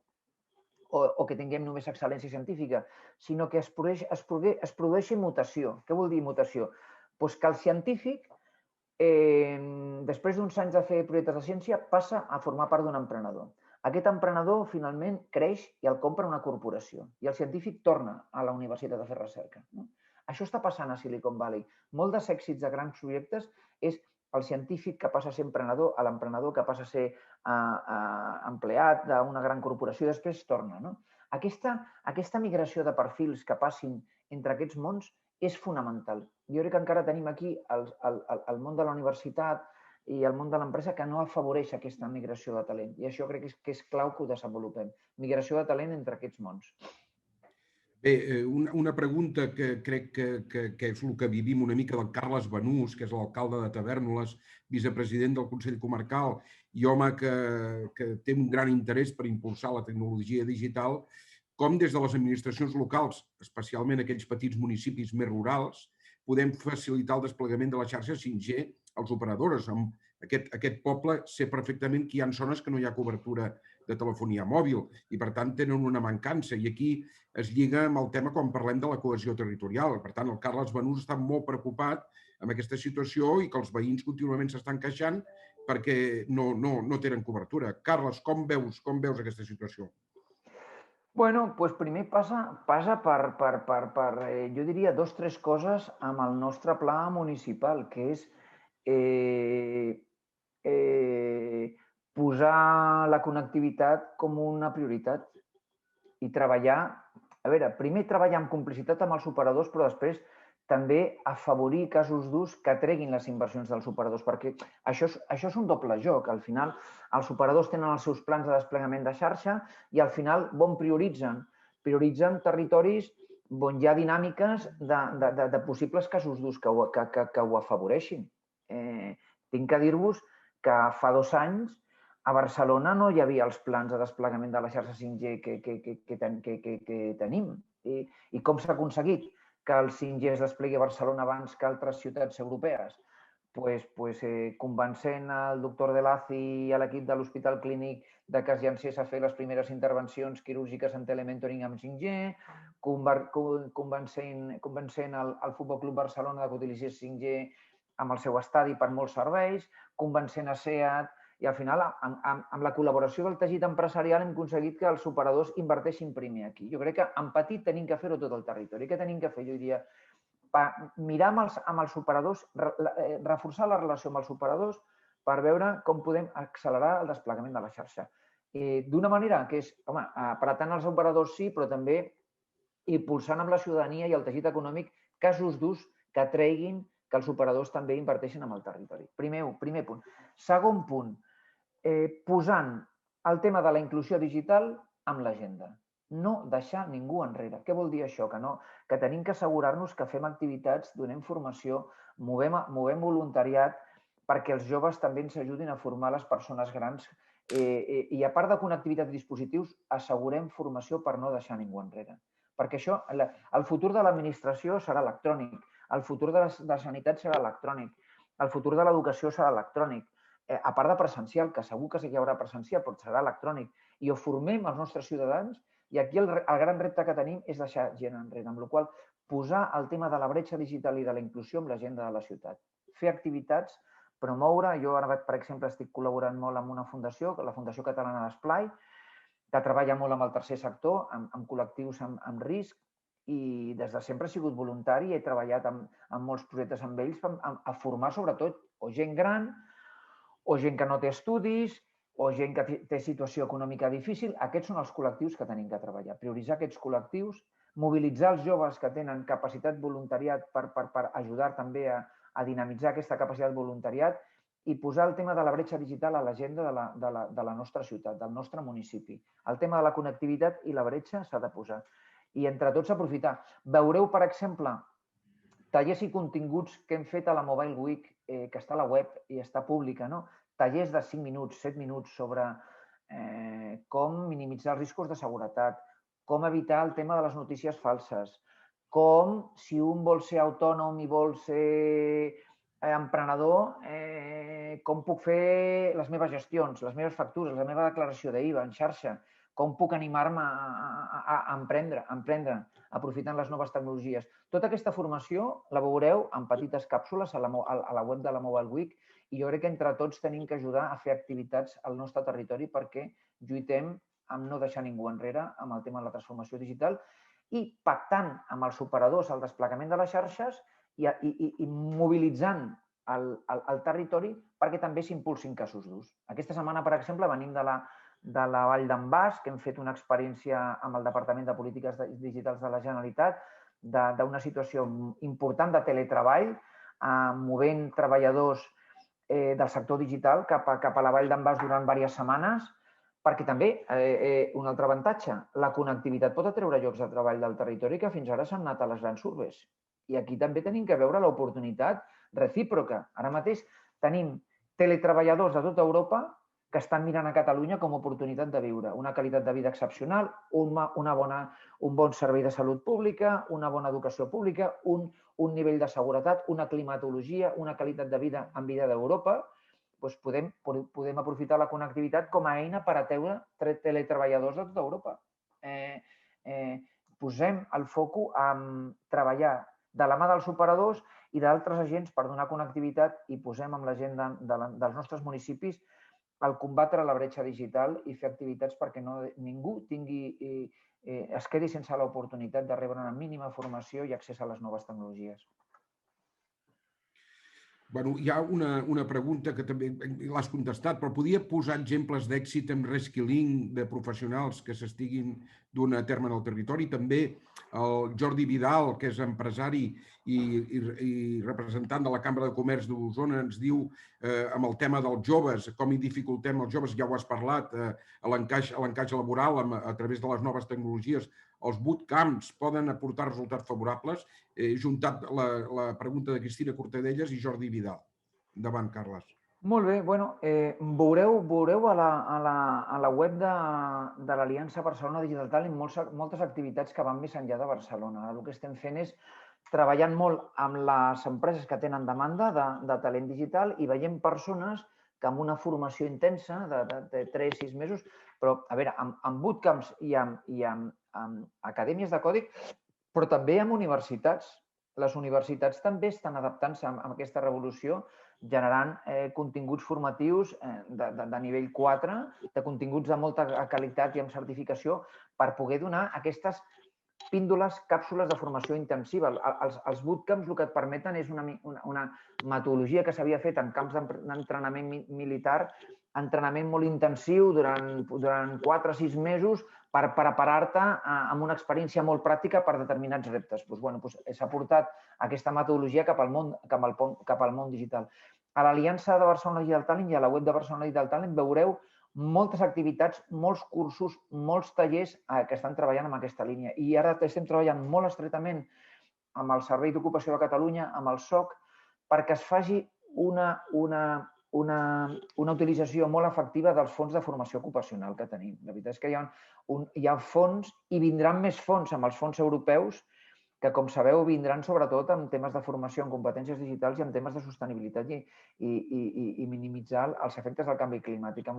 o que tinguem només excel·lència científica, sinó que es produeixi mutació. Què vol dir mutació? Doncs que el científic, després d'uns anys de fer projectes de ciència, passa a formar part d'un emprenedor. Aquest emprenedor finalment creix i el compra una corporació i el científic torna a la universitat a fer recerca. Això està passant a Silicon Valley. Molts dels èxits de grans projectes és el científic que passa a ser emprenedor, a l'emprenedor que passa a ser empleat d'una gran corporació i després torna. Aquesta migració de perfils que passin entre aquests mons és fonamental. Jo crec que encara tenim aquí el món de la universitat i el món de l'empresa que no afavoreix aquesta migració de talent. I això crec que és clau que ho desenvolupem. Migració de talent entre aquests mons. Bé, una pregunta que crec que és el que vivim una mica del Carles Banús, que és l'alcalde de Tavèrnoles, vicepresident del Consell Comarcal i home que té un gran interès per impulsar la tecnologia digital, com des de les administracions locals, especialment aquells petits municipis més rurals, podem facilitar el desplegament de la xarxa 5G als operadors. En aquest poble sé perfectament que hi ha zones que no hi ha cobertura de telefonia mòbil i, per tant, tenen una mancança. I aquí es lliga amb el tema quan parlem de la cohesió territorial. Per tant, el Carles Banús està molt preocupat amb aquesta situació i que els veïns contínuament s'estan queixant perquè no tenen cobertura. Carles, com veus aquesta situació? Bueno, doncs primer passa per, jo diria, 2 o 3 coses amb el nostre pla municipal, que és posar la connectivitat com una prioritat i treballar, primer treballar en complicitat amb els operadors, però després també afavorir casos d'ús que treguin les inversions dels operadors, perquè això és un doble joc. Al final, els operadors tenen els seus plans de desplegament de xarxa i al final on prioritzen? Prioritzen territoris on hi ha dinàmiques de possibles casos d'ús que ho afavoreixin. Tinc que dir-vos que fa 2 anys a Barcelona no hi havia els plans de desplegament de la xarxa 5G que tenim. I com s'ha aconseguit que el 5G es desplegui a Barcelona abans que altres ciutats europees? convencent el doctor De Lacy i l'equip de l'Hospital Clínic de que es llancés a fer les primeres intervencions quirúrgiques en telementoring amb 5G, convencent el Futbol Club Barcelona que utilitzés 5G amb el seu estadi per molts serveis, convencent a SEAT, i al final, amb la col·laboració del teixit empresarial, hem aconseguit que els operadors inverteixin primer aquí. Jo crec que en petit tenim que fer-ho tot el territori. Què tenim que fer? Jo diria, mirar amb els operadors, reforçar la relació amb els operadors per veure com podem accelerar el desplegament de la xarxa. D'una manera que és, home, apretant els operadors sí, però també impulsant amb la ciutadania i el teixit econòmic casos d'ús que treguin que els operadors també inverteixin en el territori. Primer punt. Segon punt, posant el tema de la inclusió digital amb l'agenda. No deixar ningú enrere. Què vol dir això? Que tenim que assegurar-nos que fem activitats, donem formació, movem voluntariat perquè els joves també ens ajudin a formar les persones grans i a part de connectivitat i dispositius, assegurem formació per no deixar ningú enrere. Perquè això, el futur de l'administració serà electrònic, el futur de la sanitat serà electrònic, el futur de l'educació serà electrònic, a part de presencial, que segur que sí que hi haurà presencial, però serà electrònic, i ho formem els nostres ciutadans, i aquí el gran repte que tenim és deixar gent enrere, amb la qual cosa posar el tema de la bretxa digital i de la inclusió amb l'agenda de la ciutat. Fer activitats, promoure, jo ara, per exemple, estic col·laborant molt amb una fundació, la Fundació Catalana d'Esplai, que treballa molt amb el tercer sector, amb col·lectius amb risc, i des de sempre he sigut voluntari i he treballat en molts projectes amb ells a formar sobretot o gent gran, o gent que no té estudis, o gent que té situació econòmica difícil. Aquests són els col·lectius que tenim que treballar. Prioritzar aquests col·lectius, mobilitzar els joves que tenen capacitat voluntariat per ajudar també a dinamitzar aquesta capacitat voluntariat i posar el tema de la bretxa digital a l'agenda de la nostra ciutat, del nostre municipi. El tema de la connectivitat i la bretxa s'ha de posar. I entre tots aprofitar. Veureu, per exemple, tallers i continguts que hem fet a la Mobile Week, que està a la web i està pública, no? Tallers de 5 minuts, 7 minuts sobre com minimitzar els riscos de seguretat, com evitar el tema de les notícies falses, com, si un vol ser autònom i vol ser emprenedor, com puc fer les meves gestions, les meves factures, la meva declaració d'IVA en xarxa, com puc animar-me a emprendre, aprofitant les noves tecnologies. Tota aquesta formació la veureu en petites càpsules a la web de la Mobile Week i jo crec que entre tots tenim que ajudar a fer activitats al nostre territori perquè lluitem amb no deixar ningú enrere amb el tema de la transformació digital i pactant amb els operadors el desplegament de les xarxes i mobilitzant el territori perquè també s'impulsin casos d'ús. Aquesta setmana, per exemple, venim de la Vall d'en Bas, que hem fet una experiència amb el Departament de Polítiques Digitals de la Generalitat d'una situació important de teletreball, movent treballadors del sector digital cap a la Vall d'en Bas durant diverses setmanes, perquè també, un altre avantatge, la connectivitat pot atreure llocs de treball del territori que fins ara s'han anat a les grans urbes. I aquí també tenim que veure l'oportunitat recíproca. Ara mateix tenim teletreballadors de tota Europa que estan mirant a Catalunya com a oportunitat de viure. Una qualitat de vida excepcional, un bon servei de salut pública, una bona educació pública, un nivell de seguretat, una climatologia, una qualitat de vida en vida d'Europa. Podem aprofitar la connectivitat com a eina per atreure teletreballadors de tota Europa. Posem el focus en treballar de la mà dels operadors i d'altres agents per donar connectivitat i posem en l'agenda dels nostres municipis el combatre la bretxa digital i fer activitats perquè ningú es quedi sense l'oportunitat de rebre una mínima formació i accés a les noves tecnologies. Hi ha una pregunta que també l'has contestat, però podia posar exemples d'èxit en reskilling de professionals que s'estiguin duent a terme en el territori. També el Jordi Vidal, que és empresari i representant de la Cambra de Comerç d'Osona, ens diu amb el tema dels joves, com hi dificultem els joves, ja ho has parlat, l'encaix laboral a través de les noves tecnologies. Els bootcamps poden aportar resultats favorables. He juntat la pregunta de Cristina Cortadellas i Jordi Vidal. Endavant, Carles. Molt bé. Veureu a la web de l'Aliança Barcelona Digital Talent moltes activitats que van més enllà de Barcelona. El que estem fent és treballant molt amb les empreses que tenen demanda de talent digital i veiem persones que amb una formació intensa de 3-6 mesos, però, a veure, amb bootcamps i amb acadèmies de còdic, però també amb universitats. Les universitats també estan adaptant-se a aquesta revolució, generant continguts formatius de nivell 4, de continguts de molta qualitat i amb certificació per poder donar aquestes píndoles, càpsules de formació intensiva. Els bootcamps el que et permeten és una metodologia que s'havia fet en camps d'entrenament militar, entrenament molt intensiu durant 4 o 6 mesos per preparar-te amb una experiència molt pràctica per determinats reptes. S'ha portat aquesta metodologia cap al món digital. A l'Aliança de Barcelona Digital Talent i a la web de Barcelona Digital Talent veureu moltes activitats, molts cursos, molts tallers que estan treballant en aquesta línia. I ara estem treballant molt estretament amb el Servei d'Ocupació de Catalunya, amb el SOC, perquè es faci una utilització molt efectiva dels fons de formació ocupacional que tenim. La veritat és que hi ha fons i vindran més fons amb els fons europeus que, com sabeu, vindran sobretot en temes de formació en competències digitals i en temes de sostenibilitat i minimitzar els efectes del canvi climàtic, amb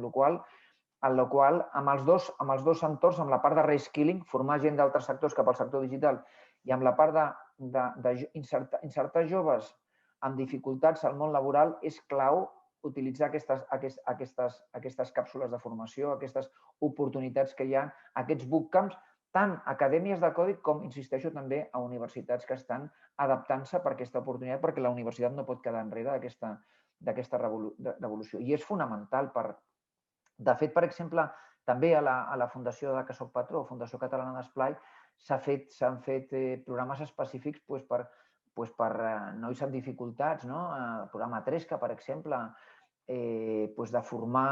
la qual amb els dos entorns, amb la part de reskilling, formar gent d'altres sectors cap al sector digital i amb la part d'insertar joves amb dificultats al món laboral, és clau utilitzar aquestes càpsules de formació, aquestes oportunitats que hi ha, aquests bootcamps, tant acadèmies de còdic com, insisteixo, també a universitats que estan adaptant-se per aquesta oportunitat, perquè la universitat no pot quedar enrere d'aquesta revolució. I és fonamental. De fet, per exemple, també a la Fundació de què soc patró, Fundació Catalana d'Esplai, s'han fet programes específics per nois amb dificultats, el programa Tresca, per exemple, de formar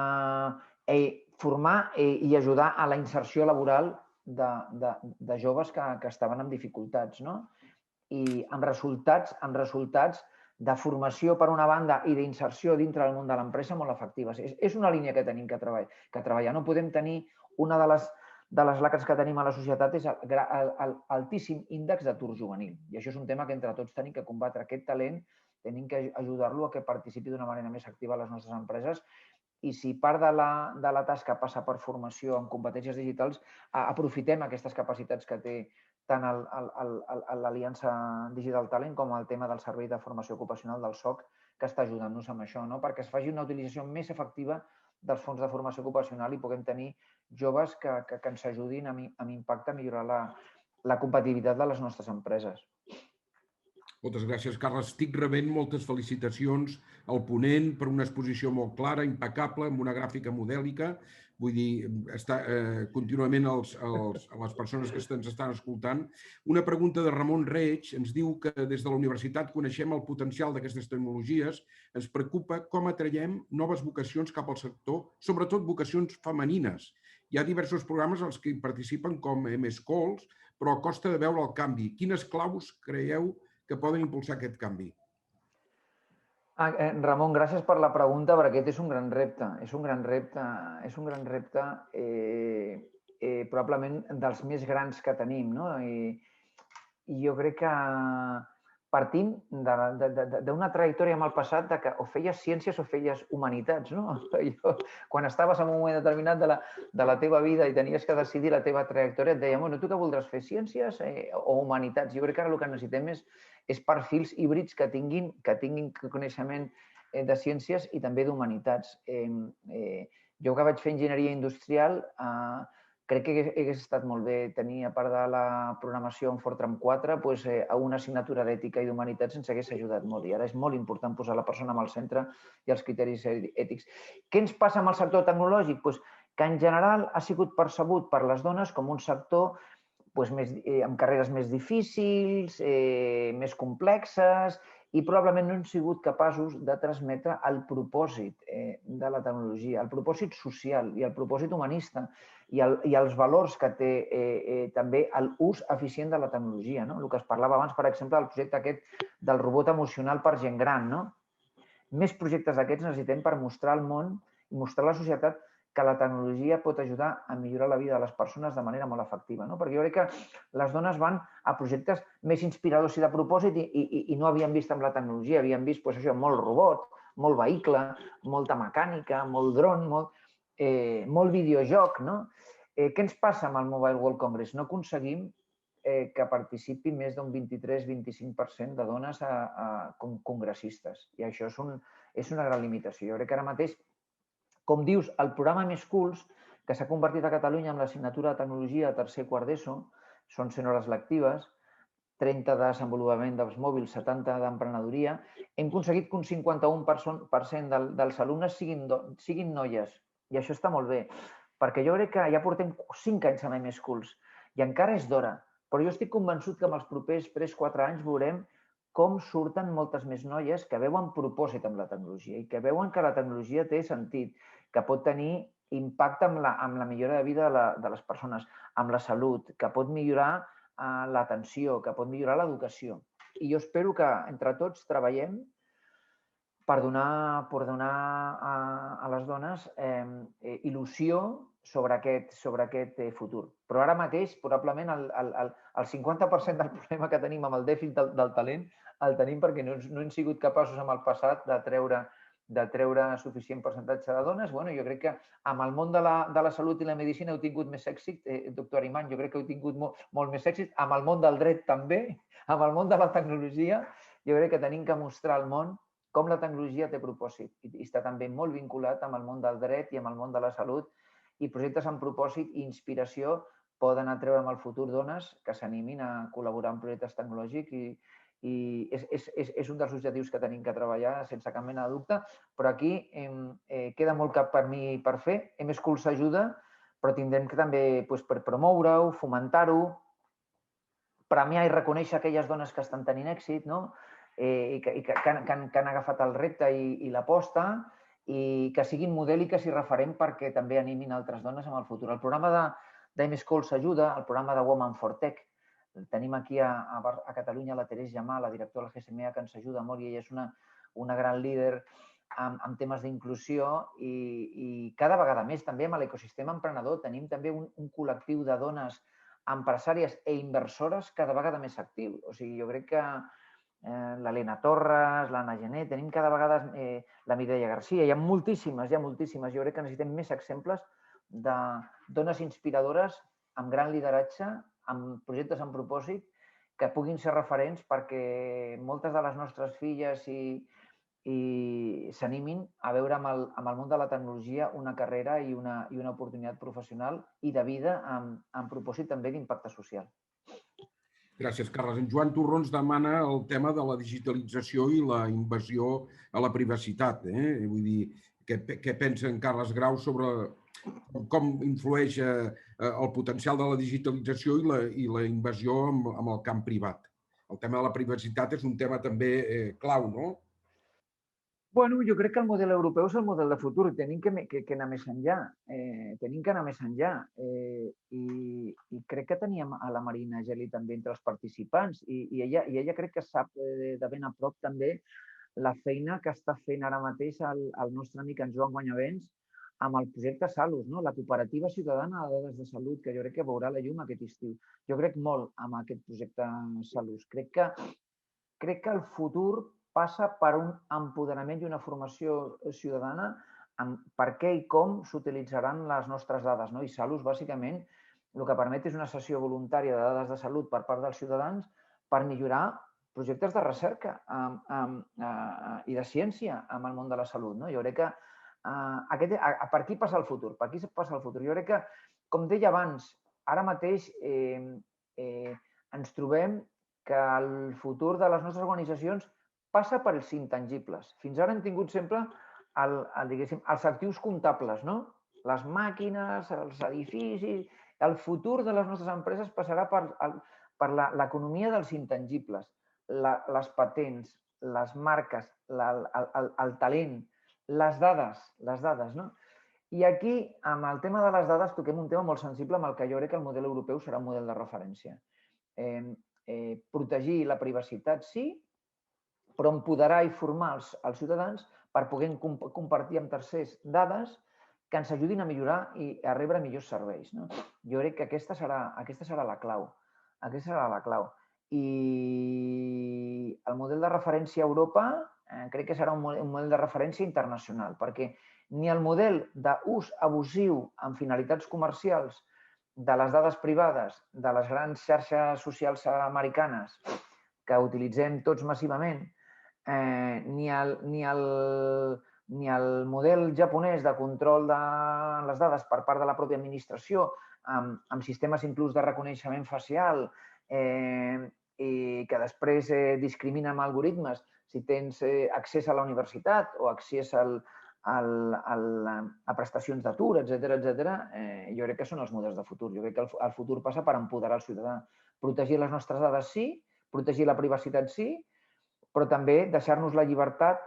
i ajudar a la inserció laboral de joves que estaven amb dificultats, i amb resultats de formació per una banda i d'inserció dintre del món de l'empresa molt efectives. És una línia que tenim que treballar. No podem tenir una de les lacres que tenim a la societat és l'altíssim índex d'atur juvenil. I això és un tema que entre tots tenim que combatre. Aquest talent tenim que ajudar-lo a que participi d'una manera més activa a les nostres empreses. I si part de la tasca passa per formació en competències digitals, aprofitem aquestes capacitats que té tant l'Aliança Digital Talent com el tema del Servei de Formació Ocupacional del SOC, que està ajudant-nos amb això, perquè es faci una utilització més efectiva dels fons de formació ocupacional i puguem tenir joves que ens ajudin amb impacte a millorar la competitivitat de les nostres empreses. Moltes gràcies, Carles. Estic rebent moltes felicitacions al ponent per una exposició molt clara, impecable, amb una gràfica modèlica. Vull dir, contínuament a les persones que ens estan escoltant. Una pregunta de Ramon Reig ens diu que des de la universitat coneixem el potencial d'aquestes tecnologies. Ens preocupa com atraiem noves vocacions cap al sector, sobretot vocacions femenines. Hi ha diversos programes als que participen com MSCalls, però a costa de veure el canvi. Quines claus creieu que poden impulsar aquest canvi? Ramon, gràcies per la pregunta, perquè aquest és un gran repte. És un gran repte probablement dels més grans que tenim. I jo crec que partim d'una trajectòria amb el passat de que o feies ciències o feies humanitats. Quan estaves en un moment determinat de la teva vida i tenies que decidir la teva trajectòria, et deia, tu què voldràs fer, ciències o humanitats? Jo crec que ara el que necessitem és perfils híbrids que tinguin coneixement de ciències i també d'humanitats. Jo que vaig fer enginyeria industrial, crec que hagués estat molt bé tenir, a part de la programació en Fortran 4, una assignatura d'ètica i d'humanitats ens hagués ajudat molt. I ara és molt important posar la persona al centre i els criteris ètics. Què ens passa amb el sector tecnològic? Que en general ha sigut percebut per les dones com un sector amb carreres més difícils, més complexes, i probablement no hem sigut capaços de transmetre el propòsit de la tecnologia, el propòsit social i el propòsit humanista i els valors que té també l'ús eficient de la tecnologia. El que es parlava abans, per exemple, del projecte aquest del robot emocional per gent gran. Més projectes d'aquests necessitem per mostrar al món i mostrar a la societat que la tecnologia pot ajudar a millorar la vida de les persones de manera molt efectiva. Perquè jo crec que les dones van a projectes més inspiradors i de propòsit i no havien vist amb la tecnologia, havien vist molt robot, molt vehicle, molta mecànica, molt dron, molt videojoc. Què ens passa amb el Mobile World Congress? No aconseguim que participi més d'un 23-25% de dones com congressistes. I això és una gran limitació. Jo crec que ara mateix, com dius, el programa Més Cools, que s'ha convertit a Catalunya en l'assignatura de tecnologia de tercer i quart d'ESO, són 100 hores lectives, 30 de desenvolupament dels mòbils, 70 d'emprenedoria, hem aconseguit que un 51% dels alumnes siguin noies. I això està molt bé, perquè jo crec que ja portem 5 anys amb Més Cools i encara és d'hora. Però jo estic convençut que en els propers 3-4 anys veurem com surten moltes més noies que veuen propòsit amb la tecnologia i que veuen que la tecnologia té sentit, que pot tenir impacte amb la millora de vida de les persones, amb la salut, que pot millorar l'atenció, que pot millorar l'educació. I jo espero que entre tots treballem per donar a les dones il·lusió sobre aquest futur. Però ara mateix, probablement, el 50% del problema que tenim amb el dèficit del talent el tenim perquè no hem sigut capaços en el passat de treure suficient percentatge de dones. Jo crec que amb el món de la salut i la medicina heu tingut més èxit, doctor Arimany, jo crec que heu tingut molt més èxit. Amb el món del dret també, amb el món de la tecnologia, jo crec que tenim que mostrar al món com la tecnologia té propòsit i està també molt vinculat amb el món del dret i amb el món de la salut, i projectes amb propòsit i inspiració poden atreure en el futur dones que s'animin a col·laborar en projectes tecnològics i és un dels objectius que tenim que treballar sense cap mena de dubte, però aquí queda molt per mi per fer. Més Cools ajuda, però tindrem que també per promoure-ho, fomentar-ho, premiar i reconèixer aquelles dones que estan tenint èxit i que han agafat el repte i l'aposta, i que siguin model i que s'hi referent perquè també animin altres dones en el futur. El programa de Més Cools ajuda, el programa de Women for Tech. Tenim aquí a Catalunya la Teresa Gemà, la directora del GSMA, que ens ajuda molt i ella és una gran líder en temes d'inclusió i cada vegada més també amb l'ecosistema emprenedor tenim també un col·lectiu de dones empresàries i inversores cada vegada més actiu. O sigui, jo crec que l'Helena Torres, l'Anna Gené, tenim cada vegada la Mireia Garcia, hi ha moltíssimes. Jo crec que necessitem més exemples de dones inspiradores amb gran lideratge, amb projectes amb propòsit, que puguin ser referents perquè moltes de les nostres filles s'animin a veure amb el món de la tecnologia una carrera i una oportunitat professional i de vida amb propòsit també d'impacte social. Gràcies, Carles. En Joan Torrons demana el tema de la digitalització i la invasió a la privacitat. Vull dir, què pensa en Carles Grau sobre com influeix el potencial de la digitalització i la invasió en el camp privat? El tema de la privacitat és un tema també clau, no? Jo crec que el model europeu és el model de futur. Tenim que anar més enllà. I crec que teníem a la Marina Geli també entre els participants i ella crec que sap de ben a prop també la feina que està fent ara mateix el nostre amic en Joan Guanyavents amb el projecte Salus, la cooperativa ciutadana de dades de salut, que jo crec que veurà la llum aquest estiu. Jo crec molt amb aquest projecte Salus. Crec que el futur passa per un empoderament i una formació ciutadana en per què i com s'utilitzaran les nostres dades. I Salus, bàsicament, el que permet és una sessió voluntària de dades de salut per part dels ciutadans per millorar projectes de recerca i de ciència en el món de la salut. Jo crec que per aquí passa el futur. Jo crec que, com deia abans, ara mateix ens trobem que el futur de les nostres organitzacions passa per els intangibles. Fins ara hem tingut sempre els actius comptables, les màquines, els edificis. El futur de les nostres empreses passarà per l'economia dels intangibles, les patents, les marques, el talent, les dades. I aquí, amb el tema de les dades, toquem un tema molt sensible amb el que jo crec que el model europeu serà un model de referència. Protegir la privacitat, sí, però empoderar i formar els ciutadans per poder compartir amb tercers dades que ens ajudin a millorar i a rebre millors serveis. Jo crec que aquesta serà la clau. Aquesta serà la clau. I el model de referència a Europa crec que serà un model de referència internacional, perquè ni el model d'ús abusiu amb finalitats comercials de les dades privades de les grans xarxes socials americanes que utilitzem tots massivament, ni el model japonès de control de les dades per part de la pròpia administració, amb sistemes inclús de reconeixement facial, i que després discrimina amb algoritmes si tens accés a la universitat o accés a prestacions d'atur, etc. Jo crec que són els models de futur. Jo crec que el futur passa per empoderar el ciutadà. Protegir les nostres dades sí, protegir la privacitat sí, però també deixar-nos la llibertat,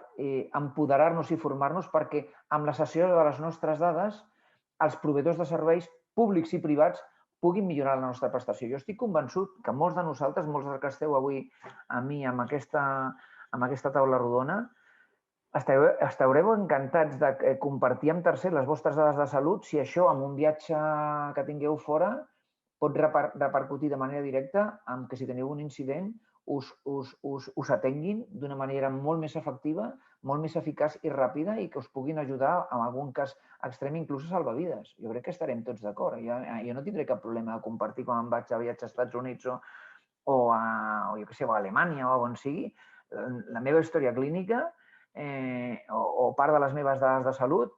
empoderar-nos i formar-nos perquè amb la cessió de les nostres dades els proveïdors de serveis públics i privats puguin millorar la nostra prestació. Jo estic convençut que molts de nosaltres, molts dels que esteu avui amb mi amb aquesta taula rodona, estareu encantats de compartir amb tercers les vostres dades de salut si això, amb un viatge que tingueu fora, pot repercutir de manera directa amb que si teniu un incident us atenguin d'una manera molt més efectiva, molt més eficaç i ràpida i que us puguin ajudar, en algun cas extrem, inclús a salvar vides. Jo crec que estarem tots d'acord. Jo no tindré cap problema de compartir quan em vaig a viatjar als Estats Units o a Alemanya o on sigui, la meva història clínica o part de les meves dades de salut.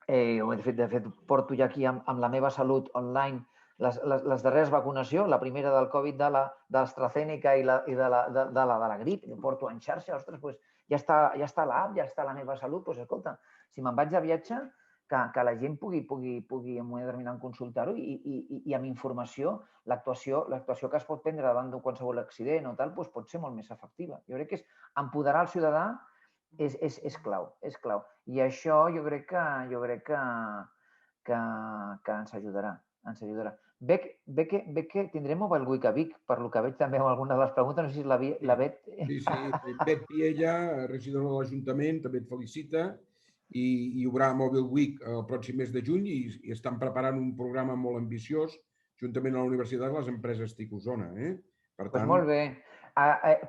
De fet, porto ja aquí amb la meva salut online les darreres vacunacions, la primera del Covid de l'AstraZeneca i de la grip, ho porto en xarxa, ostres, ja està l'app, ja està la meva salut, doncs escolta, si me'n vaig de viatge, que la gent pugui en un moment determinat consultar-ho i amb informació l'actuació que es pot prendre davant de qualsevol accident o tal pot ser molt més efectiva. Jo crec que empoderar el ciutadà és clau, és clau. I això jo crec que ens ajudarà. Bé que tindrem Mobile Week a Vic, per lo que veig també amb alguna de les preguntes, no sé si la Bet... Sí, Bet Piella, regidora de l'Ajuntament, també et felicita i hi haurà Mobile Week el pròxim mes de juny i estan preparant un programa molt ambiciós juntament a la Universitat de les Empreses TIC Osona. Doncs molt bé.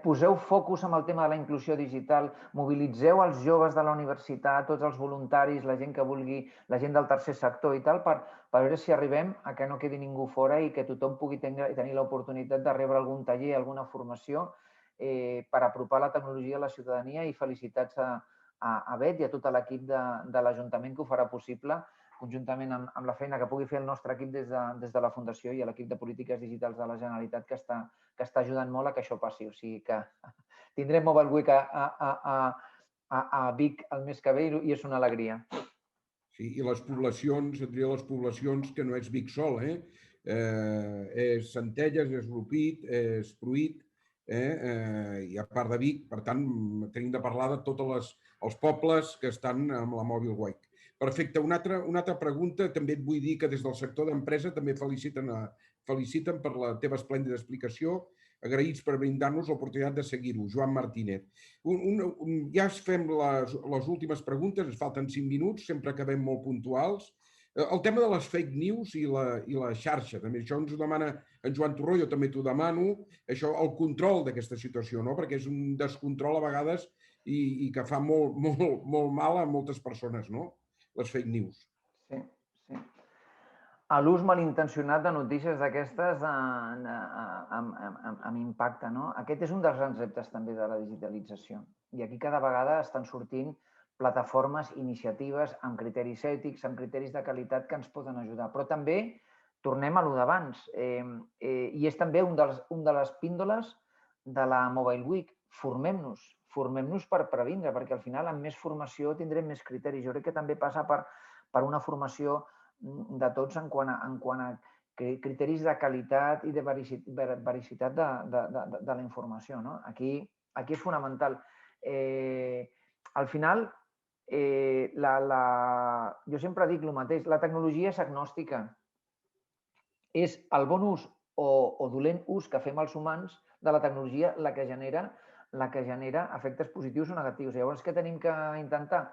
Poseu focus en el tema de la inclusió digital, mobilitzeu els joves de la universitat, tots els voluntaris, la gent que vulgui, la gent del tercer sector i tal, per veure si arribem a que no quedi ningú fora i que tothom pugui tenir l'oportunitat de rebre algun taller, alguna formació per apropar la tecnologia a la ciutadania i felicitats a Bet i a tot l'equip de l'Ajuntament que ho farà possible conjuntament amb la feina que pugui fer el nostre equip des de la Fundació i l'equip de polítiques digitals de la Generalitat que està ajudant molt a que això passi. O sigui que tindrem Mobile Week a Vic el mes que ve i és una alegria. Sí, i les poblacions, et diré les poblacions que no és Vic sol, és Centelles, és Rupit, és Pruit, i a part de Vic, per tant, tenim de parlar de tots els pobles que estan amb la Mobile Week. Perfecte. Una altra pregunta. També et vull dir que des del sector d'empresa també feliciten per la teva esplèndida explicació. Agraïts per brindar-nos l'oportunitat de seguir-ho. Joan Martínez. Ja fem les últimes preguntes. Ens falten 5 minuts. Sempre acabem molt puntuals. El tema de les fake news i la xarxa. També això ens ho demana en Joan Torró. Jo també t'ho demano. Això, el control d'aquesta situació, no? Perquè és un descontrol a vegades i que fa molt mal a moltes persones, no? Les fake news. Sí. L'ús malintencionat de notícies d'aquestes amb impacte. Aquest és un dels grans reptes també de la digitalització. I aquí cada vegada estan sortint plataformes, iniciatives amb criteris ètics, amb criteris de qualitat que ens poden ajudar. Però també tornem a lo d'abans. I és també un de les píndoles de la Mobile Week. Formem-nos per previndre, perquè al final amb més formació tindrem més criteris. Jo crec que també passa per una formació de tots en quant a criteris de qualitat i de veracitat de la informació. Aquí és fonamental. Al final, jo sempre dic el mateix, la tecnologia és agnòstica. És el bon ús o dolent ús que fem els humans de la tecnologia la que genera efectes positius o negatius. Llavors, què tenim que intentar?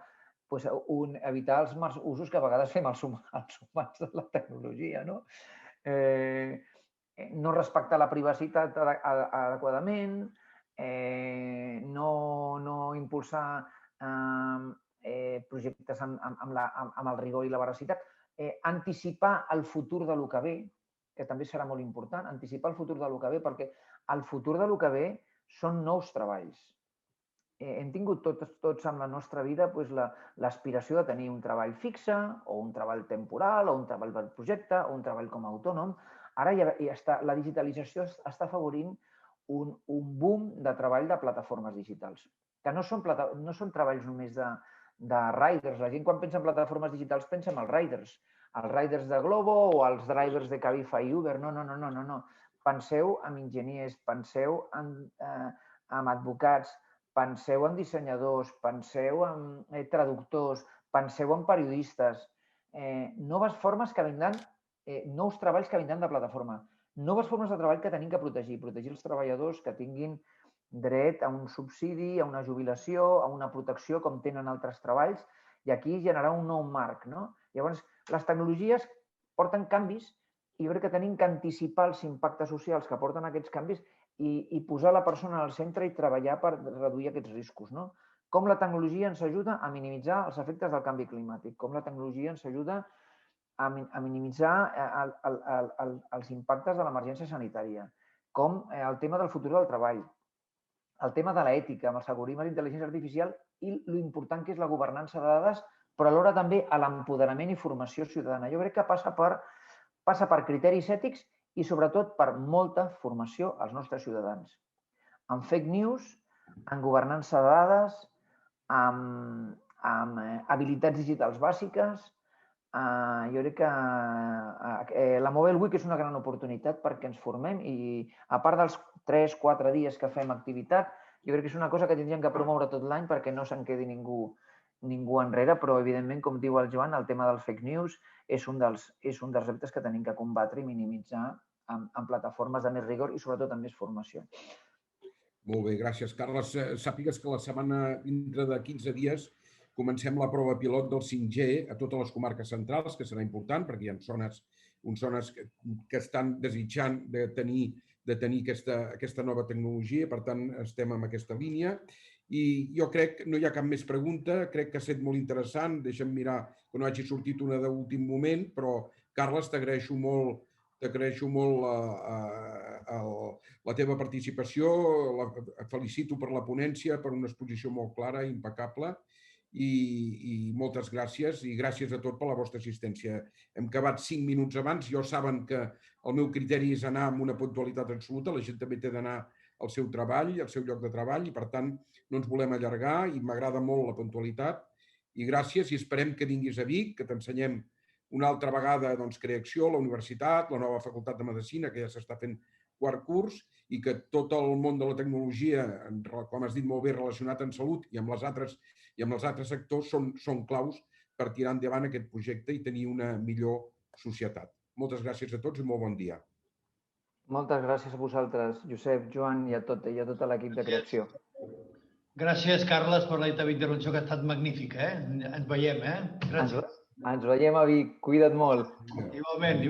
evitar els mals usos que a vegades fem els humans de la tecnologia, no? No respectar la privacitat adequadament, no impulsar projectes amb el rigor i la veracitat, anticipar el futur de lo que ve, que també serà molt important, anticipar el futur de lo que ve, perquè el futur de lo que ve són nous treballs. Hem tingut tots en la nostra vida l'aspiració de tenir un treball fixe o un treball temporal o un treball per projecte o un treball com a autònom. Ara la digitalització està afavorint un boom de treball de plataformes digitals, que no són treballs només de riders. La gent quan pensa en plataformes digitals pensa en els riders de Glovo o els drivers de Cabify i Uber. No. Penseu en enginyers, penseu en advocats, penseu en dissenyadors, penseu en traductors, penseu en periodistes. Noves formes que vindran, nous treballs que vindran de plataforma. Noves formes de treball que tenim que protegir. Protegir els treballadors que tinguin dret a un subsidi, a una jubilació, a una protecció com tenen altres treballs, i aquí generar un nou marc. Llavors, les tecnologies porten canvis i jo crec que tenim que anticipar els impactes socials que porten aquests canvis i posar la persona al centre i treballar per reduir aquests riscos. Com la tecnologia ens ajuda a minimitzar els efectes del canvi climàtic, com la tecnologia ens ajuda a minimitzar els impactes de l'emergència sanitària, com el tema del futur del treball, el tema de l'ètica, amb els algoritmes d'intel·ligència artificial i l'important que és la governança de dades, però alhora també a l'empoderament i formació ciutadana. Jo crec que passa per criteris ètics i sobretot per molta formació als nostres ciutadans. En fake news, en governança de dades, amb habilitats digitals bàsiques. Jo crec que la Mobile Week és una gran oportunitat perquè ens formem i a part dels 3-4 dies que fem activitat, jo crec que és una cosa que tindríem que promoure tot l'any perquè no se'n quedi ningú enrere, però evidentment, com diu el Joan, el tema dels fake news és un dels reptes que tenim que combatre i minimitzar en plataformes de més rigor i sobretot amb més formació. Molt bé, gràcies, Carles. Sàpigues que la setmana dintre de 15 dies comencem la prova pilot del 5G a totes les comarques centrals, que serà important perquè hi ha zones que estan desitjant de tenir aquesta nova tecnologia, per tant estem en aquesta línia. I jo crec que no hi ha cap més pregunta, crec que ha estat molt interessant, deixa'm mirar que no hagi sortit una d'últim moment, però Carles, t'agraeixo molt la teva participació, felicito per la ponència, per una exposició molt clara i impecable i moltes gràcies i gràcies a tot per la vostra assistència. Hem acabat 5 minuts abans, ja saben que el meu criteri és anar amb una puntualitat absoluta, la gent també té d'anar al seu treball, al seu lloc de treball i per tant no ens volem allargar i m'agrada molt la puntualitat i gràcies i esperem que vinguis a Vic, que t'ensenyem una altra vegada Creacció, la universitat, la nova facultat de Medicina, que ja s'està fent quart curs, i que tot el món de la tecnologia, com has dit molt bé, relacionat amb salut i amb els altres sectors, són claus per tirar endavant aquest projecte i tenir una millor societat. Moltes gràcies a tots i molt bon dia. Moltes gràcies a vosaltres, Josep, Joan i a tot l'equip de Creacció. Gràcies, Carles, per la teva intervenció, que ha estat magnífica. Ens veiem, Gràcies. Ens veiem a Vic. Cuida't molt. Igualment.